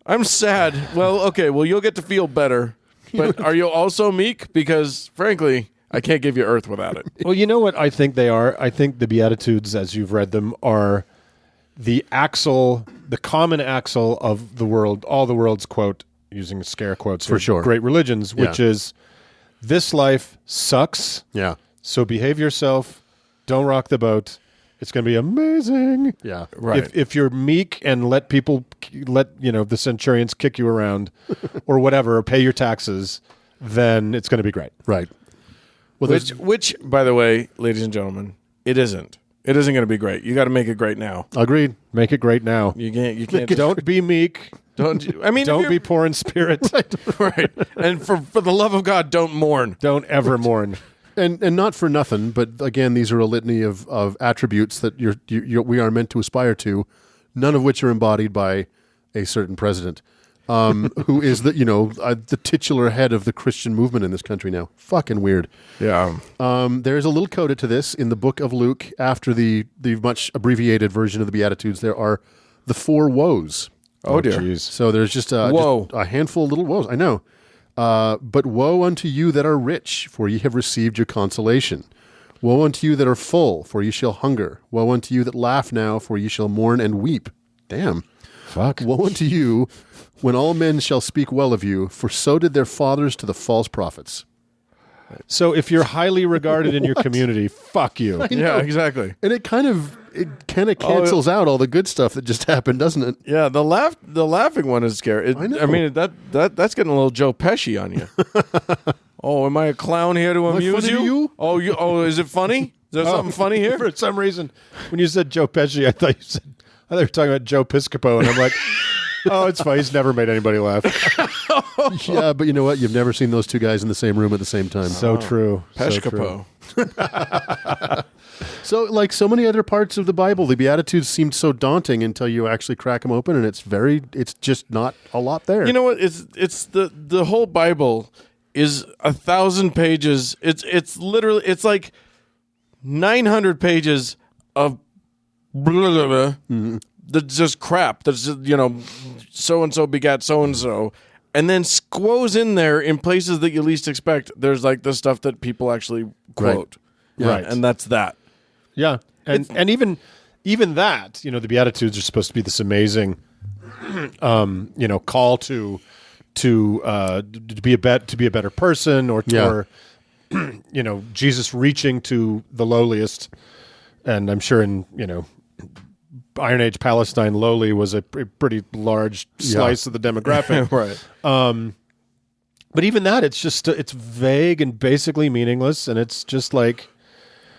I'm sad. Well, okay. Well, you'll get to feel better. But are you also meek? Because frankly, I can't give you earth without it. Well, you know what I think they are? I think the Beatitudes, as you've read them, are the common axle of the world, all the world's quote, using scare quotes For sure. great religions, which Yeah. is, this life sucks, yeah, so behave yourself, don't rock the boat, it's going to be amazing. yeah. Right. If you're meek and let the centurions kick you around or whatever, or pay your taxes, then it's going to be great. Right. Well, Which, by the way, ladies and gentlemen, it isn't. It isn't going to be great. You got to make it great now. agreed. Make it great now. You can't. Don't be meek. Don't. I mean, if Don't you're- be poor in spirit. right. And for the love of God, don't mourn. Don't ever mourn. And not for nothing, but again, these are a litany of attributes that we are meant to aspire to, none of which are embodied by a certain president, who is the titular head of the Christian movement in this country now. Fucking weird. Yeah. There's a little coda to this in the book of Luke. After the much abbreviated version of the Beatitudes, there are the 4 woes. Oh dear. Jeez. So there's just Woe. a handful of little woes. I know. But woe unto you that are rich, for ye have received your consolation. Woe unto you that are full, for ye shall hunger. Woe unto you that laugh now, for ye shall mourn and weep. Damn. Fuck. Woe unto you when all men shall speak well of you, for so did their fathers to the false prophets. So if you're highly regarded in your community, fuck you. Yeah, exactly. And it kind of cancels out all the good stuff that just happened, doesn't it? Yeah, the laughing one is scary. I know. I mean that's getting a little Joe Pesci on you. Oh, am I a clown here to amuse funny to you? Oh, is it funny? Is there something funny here? For some reason, when you said Joe Pesci, I thought you were talking about Joe Piscopo, and I'm like, oh, it's fine. He's never made anybody laugh. Yeah, but you know what? You've never seen those two guys in the same room at the same time. So true. Pescopo. So, like so many other parts of the Bible, the Beatitudes seemed so daunting until you actually crack them open, and it's just not a lot there. You know what? It's the whole Bible is 1,000 pages. It's literally it's like 900 pages of blah, blah, blah, that's just crap. That's just, so and so begat so and so, and then squoze in there in places that you least expect. There's like the stuff that people actually quote, Right. And that's that. Yeah, and even that, the Beatitudes are supposed to be this amazing, call to be a better person, or Jesus reaching to the lowliest. And I'm sure in Iron Age Palestine, lowly was a pretty large slice of the demographic, Right. But even that, it's vague and basically meaningless, and it's just like.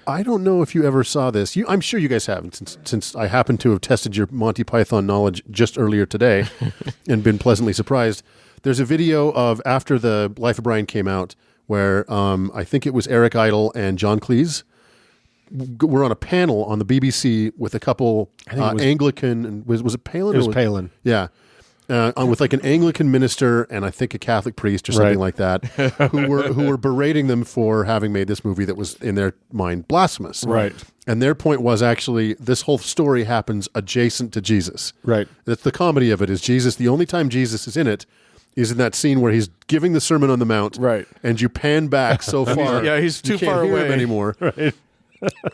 I don't know if you ever saw this. I'm sure you guys haven't, since I happen to have tested your Monty Python knowledge just earlier today and been pleasantly surprised. There's a video of after the Life of Brian came out where I think it was Eric Idle and John Cleese were on a panel on the BBC with a couple Anglican, and was it Palin? It was Palin. Yeah. With like an Anglican minister and I think a Catholic priest or something like that, who were berating them for having made this movie that was in their mind blasphemous. Right. And their point was actually this whole story happens adjacent to Jesus. Right. That's the comedy of it. Is Jesus, the only time Jesus is in it is in that scene where he's giving the Sermon on the Mount. Right. And you pan back so far. He's too you can't far hear away him anymore. Right.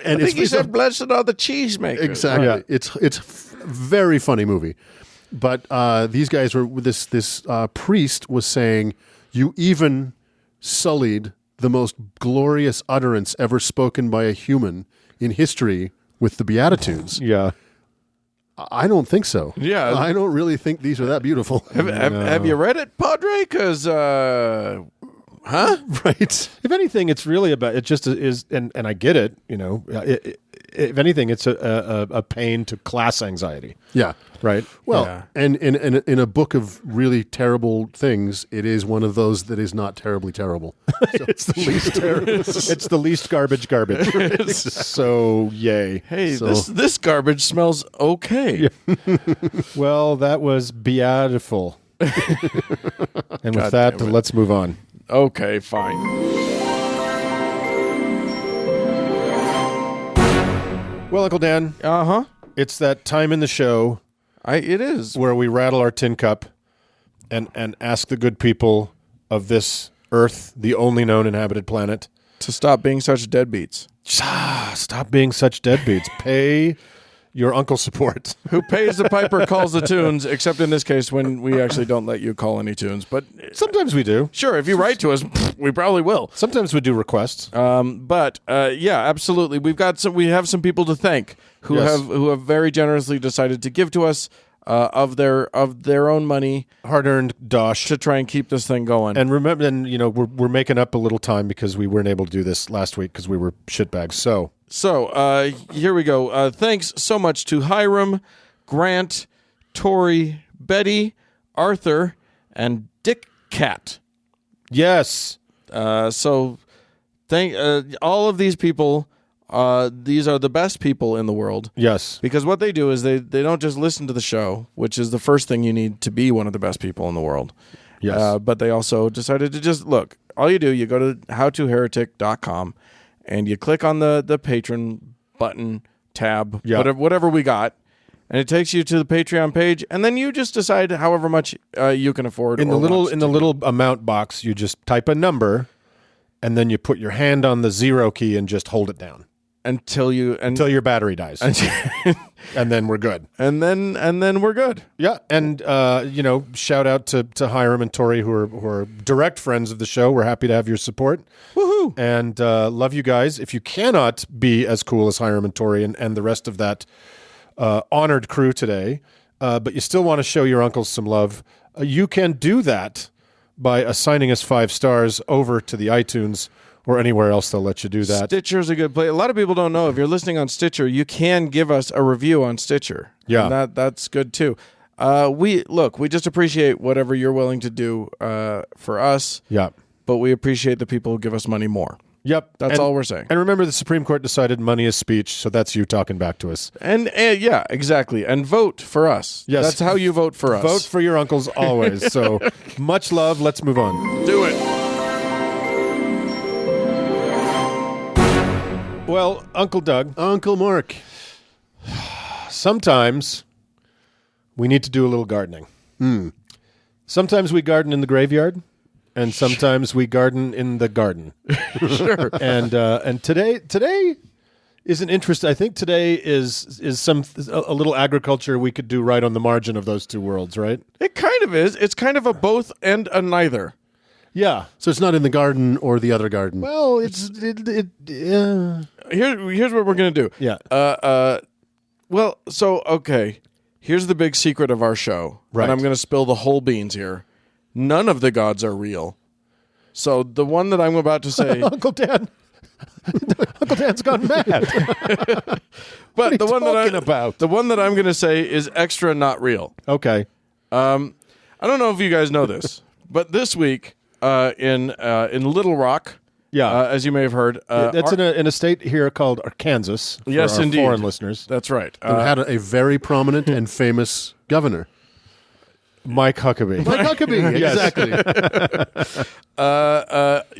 And I think he said, "Blessed are the cheesemakers." Exactly. Yeah. It's very funny movie. But these guys were this priest was saying, you even sullied the most glorious utterance ever spoken by a human in history with the Beatitudes. Yeah. I don't think so. Yeah. I don't really think these are that beautiful. Have you read it, Padre? Because huh? Right. If anything, it's really about it. Just is, and I get it. If anything, it's a pain to class anxiety. Yeah. Right. Well, Yeah. and in a book of really terrible things, it is one of those that is not terribly terrible. So, It's the least terrible. It's the least garbage. So yay. Hey, So- this garbage smells okay. Well, that was beautiful. And with God that, damn it. let's move on. Okay, fine. Well, Uncle Dan, Uh-huh. it's that time in the show It is. where we rattle our tin cup and ask the good people of this Earth, the only known inhabited planet, To stop being such deadbeats. stop being such deadbeats. Pay your uncle support. Who pays the piper calls the tunes, except in this case when we actually don't let you call any tunes. But Sometimes we do. sure, if you write to us, we probably will. Sometimes we do requests. But yeah, absolutely. We have some people to thank who Yes. have very generously decided to give to us of their own money Hard-earned dosh. to try and keep this thing going. And remember, we're making up a little time because we weren't able to do this last week because we were shitbags. So Here we go. Thanks so much to Hiram, Grant, Tori, Betty, Arthur, and Dick Cat. yes, Thank all of these people. These are the best people in the world. yes, Because what they do is they don't just listen to the show, which is the first thing you need to be one of the best people in the world. yes. But they also decided to just look. All you do, you go to howtoheretic.com and you click on the patron button tab, Yeah. whatever we got, and it takes you to the Patreon page, and then you just decide however much you can afford. in the or little want in to. the little amount box, you just type a number, and then you put your hand on the 0 key and just hold it down. until your battery dies, and then we're good. and then we're good. Yeah, and shout out to Hiram and Tori, who are direct friends of the show. We're happy to have your support. Woohoo! And love you guys. If you cannot be as cool as Hiram and Tori and the rest of that honored crew today, but you still want to show your uncles some love, you can do that by assigning us 5 stars over to the iTunes or anywhere else they'll let you do that. Stitcher's a good place. A lot of people don't know, if you're listening on Stitcher, you can give us a review on Stitcher. Yeah. And that's good too. We just appreciate whatever you're willing to do for us. Yeah. But we appreciate the people who give us money more. Yep. That's all we're saying. And remember, the Supreme Court decided money is speech, so that's you talking back to us. And yeah, exactly. And vote for us. Yes. That's how you vote for us. Vote for your uncles always. So much love. Let's move on. Do it. Well, Uncle Doug, Uncle Mark. sometimes we need to do a little gardening. Sometimes we garden in the graveyard, and sometimes we garden in the garden. Sure. And today is an interest. I think today is a little agriculture we could do right on the margin of those two worlds, right? It kind of is. It's kind of a both and a neither. Yeah. So it's not in the garden or the other garden. Well, Here's what we're gonna do. Yeah. Okay. Here's the big secret of our show. Right. And I'm gonna spill the whole beans here. None of the gods are real. So the one that I'm about to say, Uncle Dan. Uncle Dan's gone mad. but the one about? the one that I'm gonna say is extra not real. Okay. I don't know if you guys know this, but this week in Little Rock, Yeah. as you may have heard, That's in a state here called Arkansas. For Yes, our indeed. foreign listeners. that's right. It had a very prominent and famous governor. Mike Huckabee. Mike Huckabee, Yes. exactly.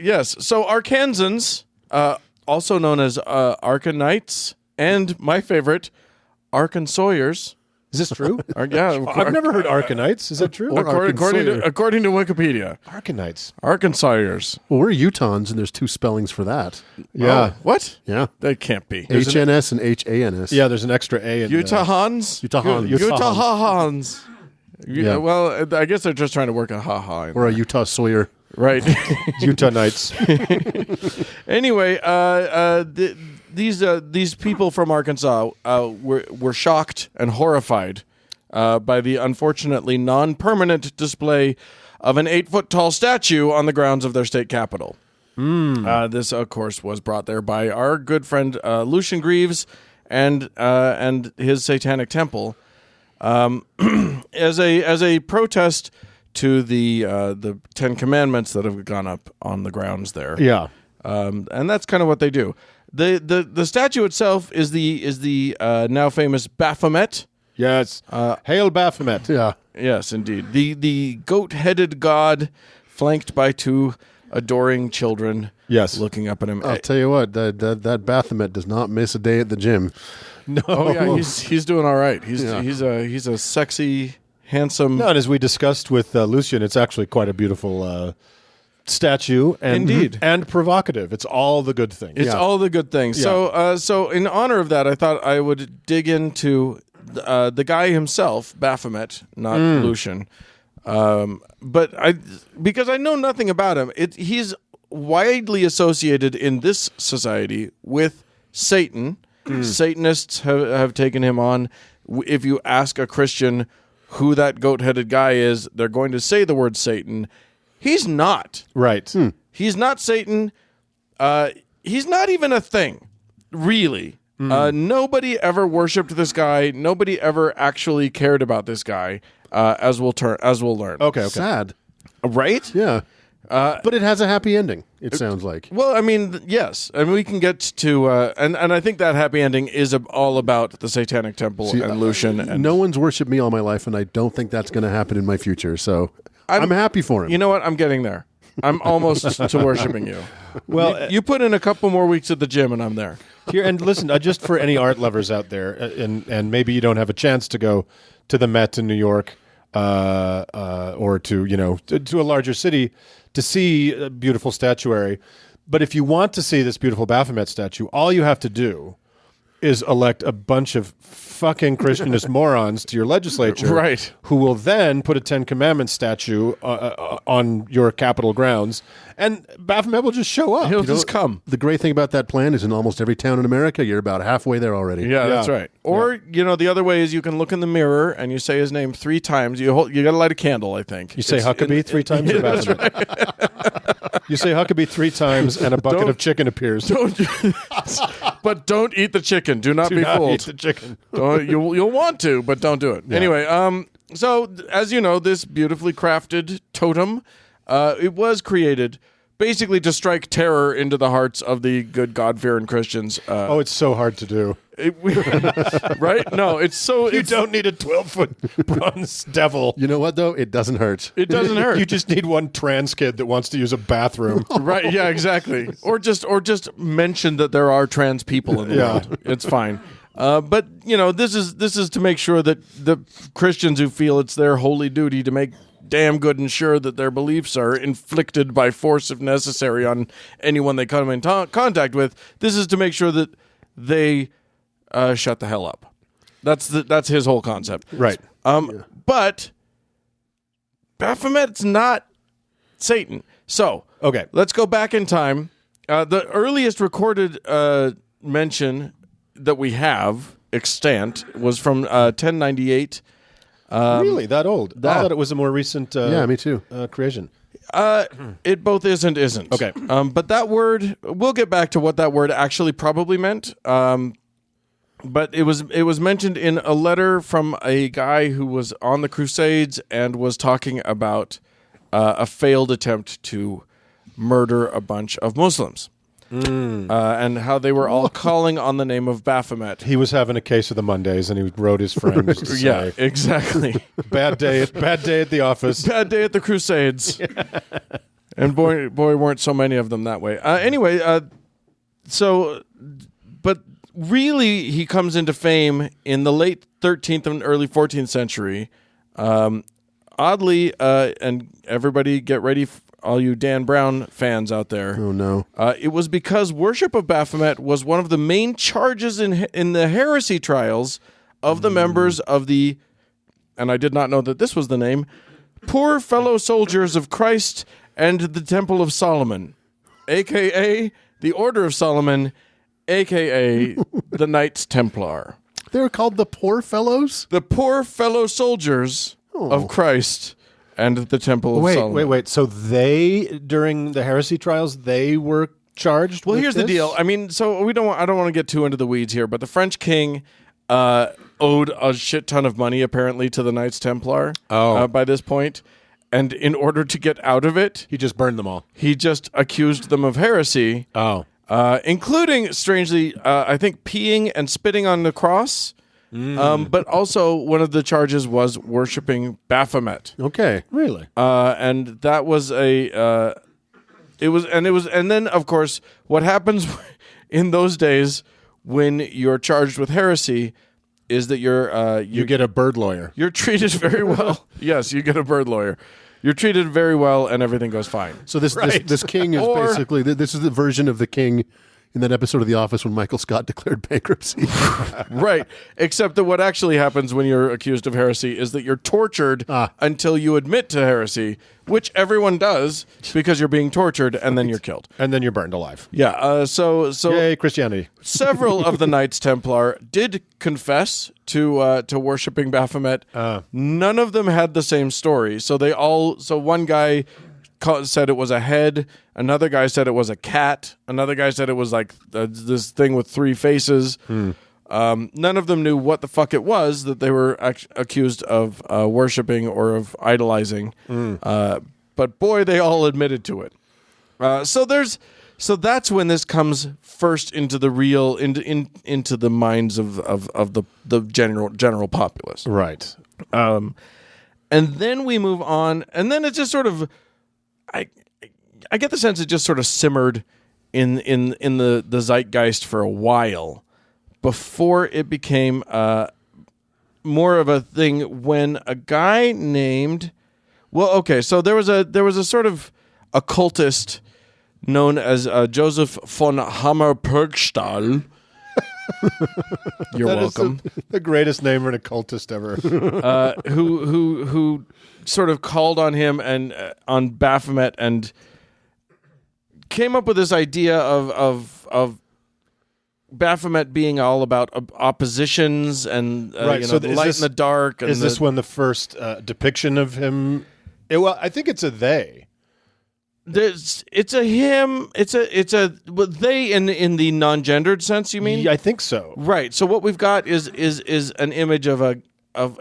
Yes. So Arkansans, also known as Arkanites, and my favorite, Arkansawyers. Is this true? I've never heard Arkanites. Is that true? Or Arkansawyer. according to Wikipedia, Arkanites. Arkansawyers. Well, we're Utahns, and there's 2 spellings for that. Yeah. Oh, what? Yeah. That can't be. HNS and HANS. Yeah, there's an extra A in Utahans? Utahans. Utahans. Yeah. Well, I guess they're just trying to work a ha-ha. In Or a Utah Sawyer. right. Utah Knights. Anyway, these people from Arkansas were shocked and horrified by the unfortunately non-permanent display of an 8-foot-tall statue on the grounds of their state capitol. This, of course, was brought there by our good friend Lucian Greaves and his Satanic Temple as a protest to the 10 Commandments that have gone up on the grounds there. Yeah. And that's kind of what they do. The statue itself is the now famous Baphomet. Yes. Hail Baphomet. Yeah. Yes, indeed. The goat-headed god flanked by 2 adoring children. Yes. Looking up at him. I'll tell you what, that Baphomet does not miss a day at the gym. No. Oh yeah, he's doing all right. He's a sexy, handsome. No, and as we discussed with Lucian, it's actually quite a beautiful statue, and Indeed. and provocative. It's all the good things. It's all the good things. Yeah. So in honor of that, I thought I would dig into the guy himself, Baphomet, not Lucian. But because I know nothing about him, he's widely associated in this society with Satan. Satanists have taken him on. If you ask a Christian who that goat-headed guy is, they're going to say the word Satan. He's not. Right. He's not Satan. He's not even a thing, really. Nobody ever worshipped this guy. Nobody ever actually cared about this guy, as we'll learn. Okay. Sad. Right? Yeah. But it has a happy ending, it sounds like. Well, I mean, yes. I mean, we can get to... and I think that happy ending is all about the Satanic Temple and Lucian. And No one's worshipped me all my life, and I don't think that's going to happen in my future. So I'm happy for him. You know what? I'm getting there. I'm almost to worshiping you. Well, you put in a couple more weeks at the gym, and I'm there. here and listen, just for any art lovers out there, and maybe you don't have a chance to go to the Met in New York, or to a larger city to see a beautiful statuary. But if you want to see this beautiful Baphomet statue, all you have to do is elect a bunch of fucking Christianist morons to your legislature, Right. who will then put a Ten Commandments statue on your Capitol grounds, and Baphomet will just show up. He'll just come. The great thing about that plan is in almost every town in America, you're about halfway there already. Yeah, that's right. Or the other way is you can look in the mirror and you say his name 3 times. You got to light a candle, I think. You say Huckabee 3 times. Or Baphomet? You say Huckabee 3 times, and a bucket of chicken appears. But don't eat the chicken. Do not be fooled. Eat the chicken. You'll want to, but don't do it. Yeah. Anyway, so as you know, this beautifully crafted totem, it was created basically to strike terror into the hearts of the good God-fearing Christians. It's so hard to do. Right? No, it's so... You don't need a 12-foot bronze devil. You know what, though? It doesn't hurt. It doesn't hurt. You just need one trans kid that wants to use a bathroom. Right, yeah, exactly. Or just mention that there are trans people in the world. It's fine. But, this is to make sure that the Christians who feel it's their holy duty to make damn good and sure that their beliefs are inflicted by force if necessary on anyone they come in contact with, this is to make sure that they shut the hell up. That's his whole concept. Right. But Baphomet's not Satan. So, Okay. let's go back in time. The earliest recorded mention that we have extant was from 1098. Really? That old? I thought it was a more recent Yeah, me too. creation. It both is and isn't. Okay. But that word, we'll get back to what that word actually probably meant. But it was mentioned in a letter from a guy who was on the Crusades and was talking about a failed attempt to murder a bunch of Muslims. And how they were all calling on the name of Baphomet. He was having a case of the Mondays, and he wrote his friends to Yeah, say, exactly. bad day at the office. Bad day at the Crusades. And boy, weren't so many of them that way. Anyway, but really, he comes into fame in the late 13th and early 14th century. Oddly, and everybody get ready, all you Dan Brown fans out there. Oh, no. It was because worship of Baphomet was one of the main charges in the heresy trials of the members of the, and I did not know that this was the name, Poor Fellow Soldiers of Christ and the Temple of Solomon, a.k.a. the Order of Solomon, a.k.a. the Knights Templar. They're called the Poor Fellows? The Poor Fellow Soldiers of Christ and the Temple of Solomon. Wait. So they, during the heresy trials, they were charged with Here's the this? deal. I mean, so I don't want to get too into the weeds here, but the French king owed a shit ton of money apparently to the Knights Templar by this point. And in order to get out of it, He just burned them all. he just accused them of heresy, including, strangely, I think peeing and spitting on the cross. But also one of the charges was worshiping Baphomet. Okay. Really? And that was and then of course what happens in those days when you're charged with heresy is that you get a bird lawyer. you're treated very well. Yes, you get a bird lawyer. You're treated very well and everything goes fine. So this king is basically, this is the version of the king in that episode of The Office when Michael Scott declared bankruptcy. Right. Except that what actually happens when you're accused of heresy is that you're tortured until you admit to heresy, which everyone does because you're being tortured and then you're killed. And then you're burned alive. Yeah. So Yay, Christianity. several of the Knights Templar did confess to worshiping Baphomet. None of them had the same story. So one guy said it was a head. Another guy said it was a cat. Another guy said it was like this thing with 3 faces. None of them knew what the fuck it was that they were accused of worshiping or of idolizing. But boy, they all admitted to it. So that's when this comes first into the real into the minds of the general populace. Right. And then we move on, and then it's just sort of, I get the sense it just sort of simmered in the zeitgeist for a while before it became more of a thing when a guy named, so there was a sort of occultist known as Joseph von Hammer-Purgstall. You're welcome. The greatest name for an occultist ever. Who sort of called on him and on Baphomet and came up with this idea of Baphomet being all about oppositions and Right, so the is light this- and the dark. And Is this when the first depiction of him? Well, I think it's a they. It's a him. It's a they in the non-gendered sense. You mean? Yeah, I think so. Right. So what we've got is an image of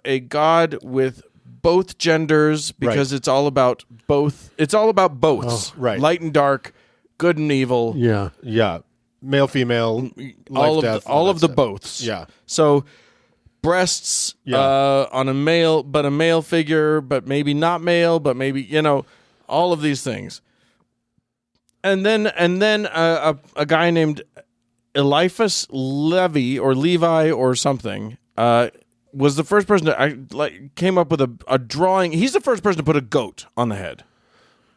a god with both genders because it's all about both. It's all about boths. right. Light and dark, good and evil. Yeah. Yeah, male, female, all life, of death, the, all that of the stuff. boths. Yeah. So breasts on a male, but a male figure, but maybe not male, but maybe all of these things. And then a guy named Eliphas Levi or something was the first person to came up with a drawing. He's the first person to put a goat on the head.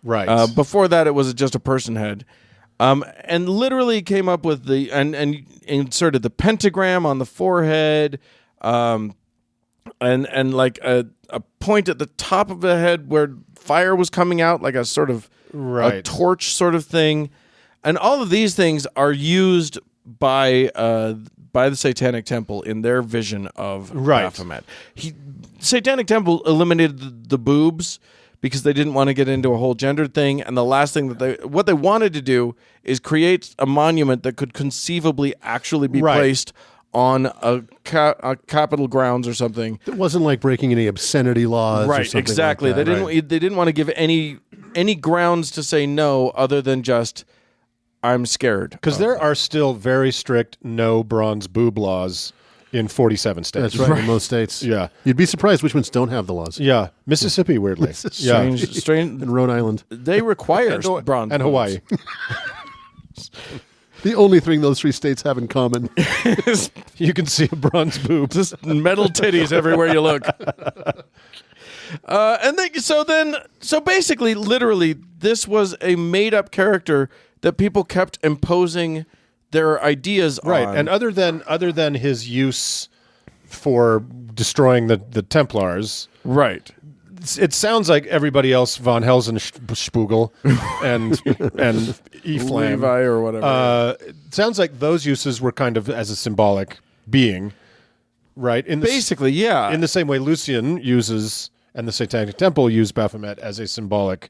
Right. Before that, it was just a person head, and literally came up with and inserted the pentagram on the forehead, and like a point at the top of the head where fire was coming out, like a sort of a torch sort of thing, and all of these things are used by the Satanic Temple in their vision of Baphomet. Satanic Temple eliminated the boobs because they didn't want to get into a whole gendered thing, and the last thing what they wanted to do is create a monument that could conceivably actually be placed on a capital grounds or something. It wasn't like breaking any obscenity laws. Or something exactly. Like that. They didn't want to give any grounds to say no other than just I'm scared. Because there are still very strict no bronze boob laws in 47 states. That's right, in most states. Yeah. You'd be surprised which ones don't have the laws. Yeah. Mississippi, weirdly. Strange. And Rhode Island. They require bronze and boobs. Hawaii. The only thing those three states have in common. You can see a bronze boob. Just metal titties everywhere you look. So basically, literally, this was a made-up character that people kept imposing their ideas on. Right. And other than his use for destroying the Templars, right. it sounds like everybody else, von Helsingspugel and Eflam, Levi or whatever. it sounds like those uses were kind of as a symbolic being, right? Basically, yeah. In the same way Lucian uses and the Satanic Temple use Baphomet as a symbolic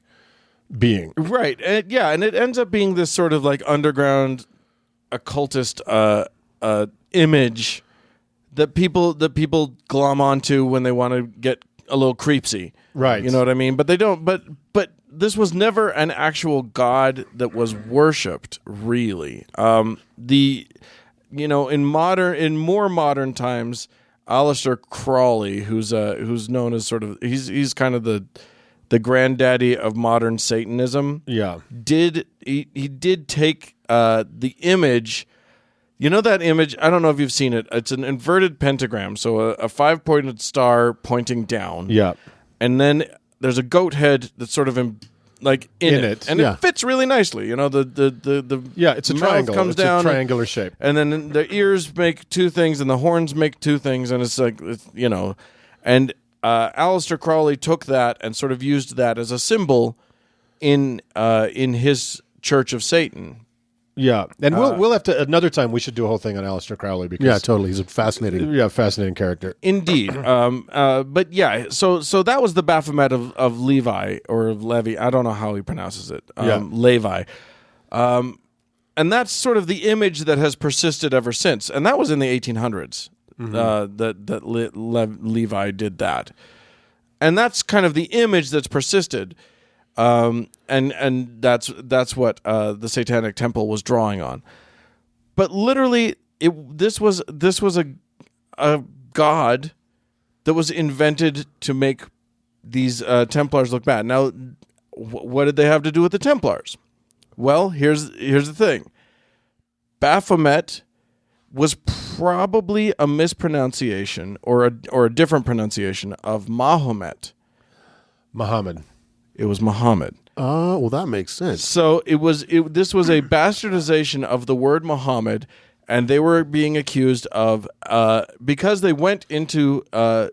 being. Right. And it ends up being this sort of like underground occultist image that people glom onto when they want to get a little creepsy. Right. You know what I mean? But they don't but this was never an actual god that was worshipped, really. In more modern times, Aleister Crowley, who's known as sort of he's kind of the granddaddy of modern Satanism. Yeah. He did take the image. You know that image? I don't know if you've seen it. It's an inverted pentagram, so a 5-pointed star pointing down. Yeah. And then there's a goat head that's sort of in it. And it fits really nicely. You know, the it's a mouth triangle. comes It's down, a triangular shape. and then the ears make two things, and the horns make two things, and it's like And Aleister Crowley took that and sort of used that as a symbol in his Church of Satan. Yeah, and we'll have to another time. We should do a whole thing on Aleister Crowley because Yeah, totally. He's a fascinating. fascinating character. Indeed. But yeah, so that was the Baphomet of Levi or of Levi. I don't know how he pronounces it. Levi. And that's sort of the image that has persisted ever since. And that was in the 1800s that Levi did that. And that's kind of the image that's persisted. And that's what the Satanic Temple was drawing on. But literally, this was a god that was invented to make these Templars look bad. Now, what did they have to do with the Templars? Well, here's the thing. Baphomet was probably a mispronunciation or a different pronunciation of Mahomet. Muhammad. It was Muhammad. Well, that makes sense. So this was a bastardization of the word Muhammad, and they were being accused of because they went into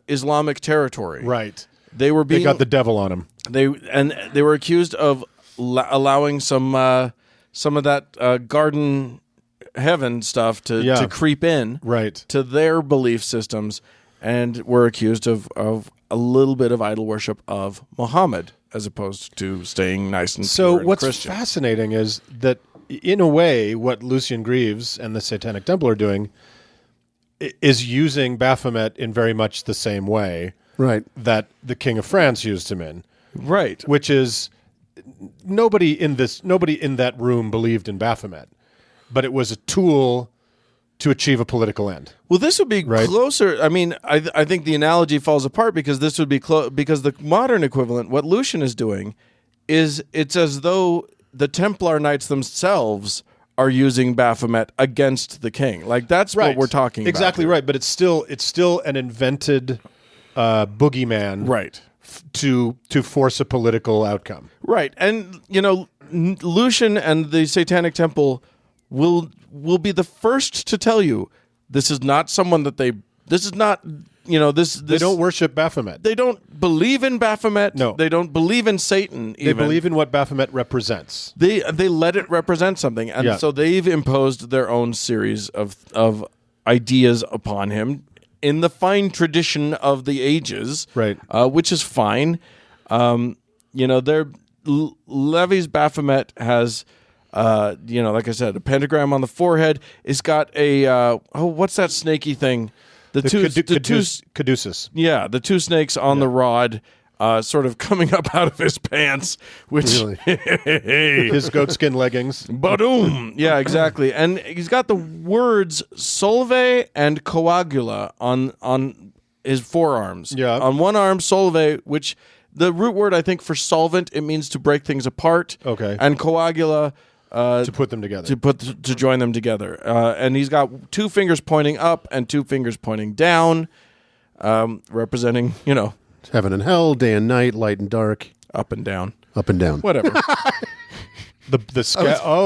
Islamic territory. Right. They were being They got the devil on them. they were accused of allowing some of that garden heaven stuff to creep in Right. to their belief systems, and were accused of a little bit of idol worship of Muhammad as opposed to staying nice and So pure and what's Christian. fascinating is that, in a way, what Lucian Greaves and the Satanic Temple are doing is using Baphomet in very much the same way Right. that the King of France used him in, Right. which is nobody in that room believed in Baphomet, but it was a tool to achieve a political end. Well, this would be Right. closer. I mean, I think the analogy falls apart because this would be because the modern equivalent, what Lucian is doing, is it's as though the Templar Knights themselves are using Baphomet against the king. Like that's what we're talking about. Exactly right, but it's still an invented boogeyman, Right. To force a political outcome. Right. And Lucian and the Satanic Temple will be the first to tell you this is not someone that this is not They don't worship Baphomet. They don't believe in Baphomet. No. They don't believe in Satan. They believe in what Baphomet represents. They let it represent something, and Yeah. so they've imposed their own series of ideas upon him in the fine tradition of the ages, Right. Which is fine. Levy's Baphomet has, like I said, a pentagram on the forehead. It's got a what's that snaky thing? The Caduceus. Yeah, the two snakes on the rod, sort of coming up out of his pants, which Really? His goatskin leggings. Badoom! Yeah, exactly. And he's got the words solve and coagula on his forearms. Yeah. On one arm, solve, which the root word, I think, for solvent, it means to break things apart. Okay. And coagula, To put them together. to join them together. And he's got two fingers pointing up and two fingers pointing down, representing, Heaven and hell, day and night, light and dark, up and down. up and down. Whatever. I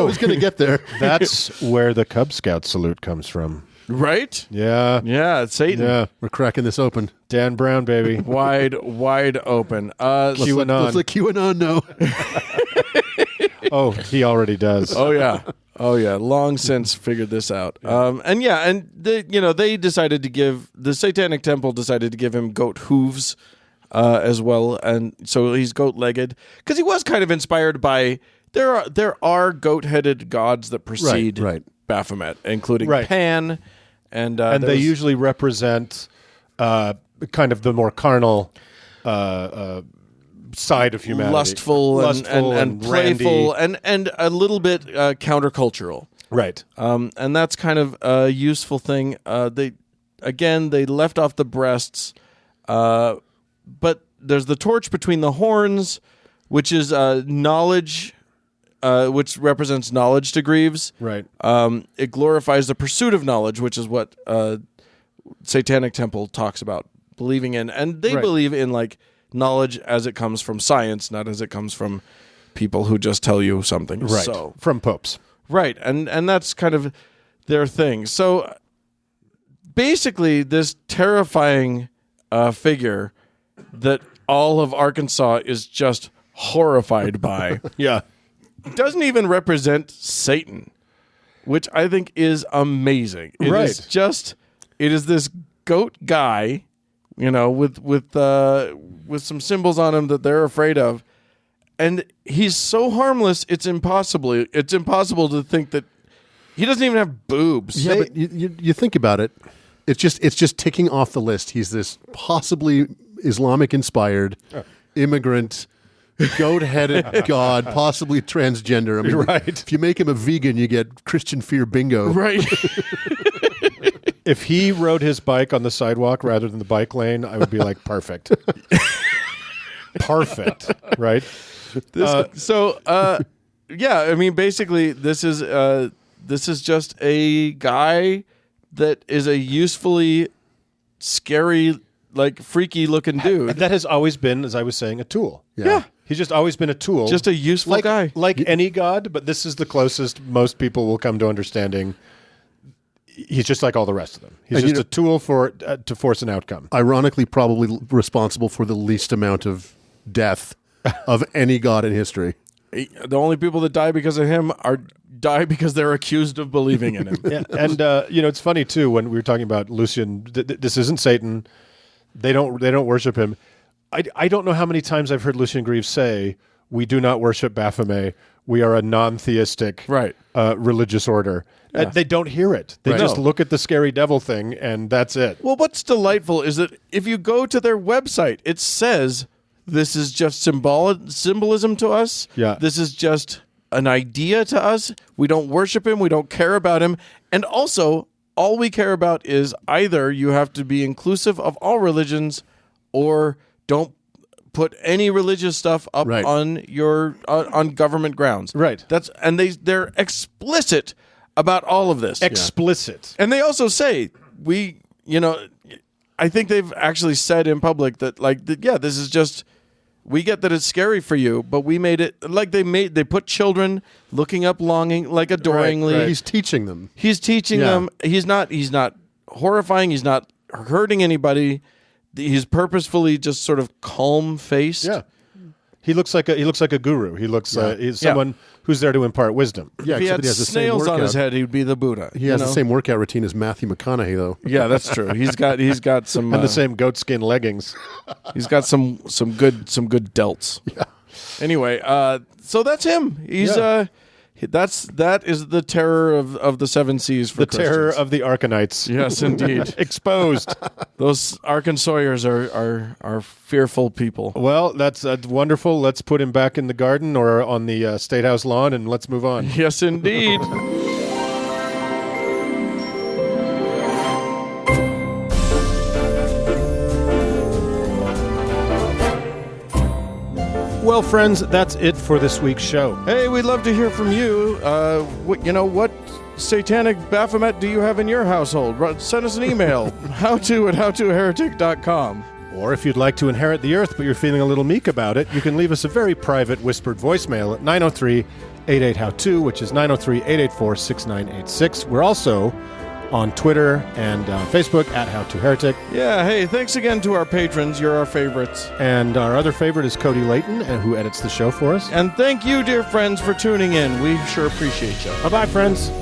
was going to get there. That's where the Cub Scout salute comes from. Right? Yeah. Yeah, it's Satan. Yeah. We're cracking this open. Dan Brown, baby. Wide open. QAnon. Let's let QAnon know. Oh, he already does. Oh yeah, long since figured this out. They decided to give the Satanic Temple decided to give him goat hooves as well, and so he's goat-legged because he was kind of inspired by there are goat-headed gods that precede Right. Baphomet, including Right. Pan, and they usually represent kind of the more carnal side of humanity. lustful and playful randy. and a little bit countercultural. Right. And that's kind of a useful thing. They left off the breasts, but there's the torch between the horns, which is knowledge, which represents knowledge to Greaves. Right. It glorifies the pursuit of knowledge, which is what Satanic Temple talks about believing in, and they Right. believe in like knowledge as it comes from science, not as it comes from people who just tell you something. Right. So From popes. right, and that's kind of their thing. So basically, this terrifying figure that all of Arkansas is just horrified by Yeah. doesn't even represent Satan, which I think is amazing. It Right. is this goat guy, with some symbols on him that they're afraid of, and he's so harmless. It's impossible to think that he doesn't even have boobs. Yeah, but you think about it. It's just ticking off the list. He's this possibly Islamic-inspired immigrant, goat-headed god, possibly transgender. I mean, Right. If you make him a vegan, you get Christian fear bingo. Right. If he rode his bike on the sidewalk rather than the bike lane, I would be like, perfect. Perfect. Right? I mean, basically, this is just a guy that is a usefully scary, like freaky looking dude. That has always been, as I was saying, a tool. Yeah. He's just always been a tool. Just a useful guy. Like any god, but this is the closest most people will come to understanding. He's just like all the rest of them. He's just a tool for to force an outcome. Ironically, probably responsible for the least amount of death of any god in history. The only people that die because of him die because they're accused of believing in him. Yeah. And it's funny too when we were talking about Lucian. This isn't Satan. They don't worship him. I don't know how many times I've heard Lucian Greaves say, "We do not worship Baphomet. We are a non-theistic religious order." Yeah. They don't hear it. They just look at the scary devil thing, and that's it. Well, what's delightful is that if you go to their website, it says this is just symbolism to us. Yeah. This is just an idea to us. We don't worship him. We don't care about him. And also, all we care about is either you have to be inclusive of all religions or don't put any religious stuff up on your on government grounds. Right. They're explicit about all of this. Explicit. And they also say I think they've actually said in public that this is just, we get that it's scary for you, but we made it like they put children looking up longing, like adoringly. Right. He's teaching them. He's teaching them. He's not horrifying. He's not hurting anybody. He's purposefully just sort of calm faced. Yeah. He looks like a guru. He looks he's someone who's there to impart wisdom. Yeah, If he had has the same snails on his workout. head, he'd be the Buddha. He has the same workout routine as Matthew McConaughey, though. Yeah, that's true. He's got some And the same goatskin leggings. He's got some good delts. Yeah. Anyway, so that's him. He's that is the terror of the seven seas for The Christians. terror of the Arcanites. Yes, indeed. Exposed. Those Arkansawyers are fearful people. Well, that's wonderful. Let's put him back in the garden or on the State House lawn, and let's move on. Yes, indeed. Well, friends, that's it for this week's show. Hey, we'd love to hear from you. What satanic Baphomet do you have in your household? Send us an email. howto@howtoheretic.com. Or if you'd like to inherit the earth but you're feeling a little meek about it, you can leave us a very private whispered voicemail at 903-88-HOW-TO, which is 903-884-6986. We're also on Twitter and Facebook at HowToHeretic. Yeah, hey, thanks again to our patrons. You're our favorites. And our other favorite is Cody Layton, who edits the show for us. And thank you, dear friends, for tuning in. We sure appreciate you. Bye-bye, friends.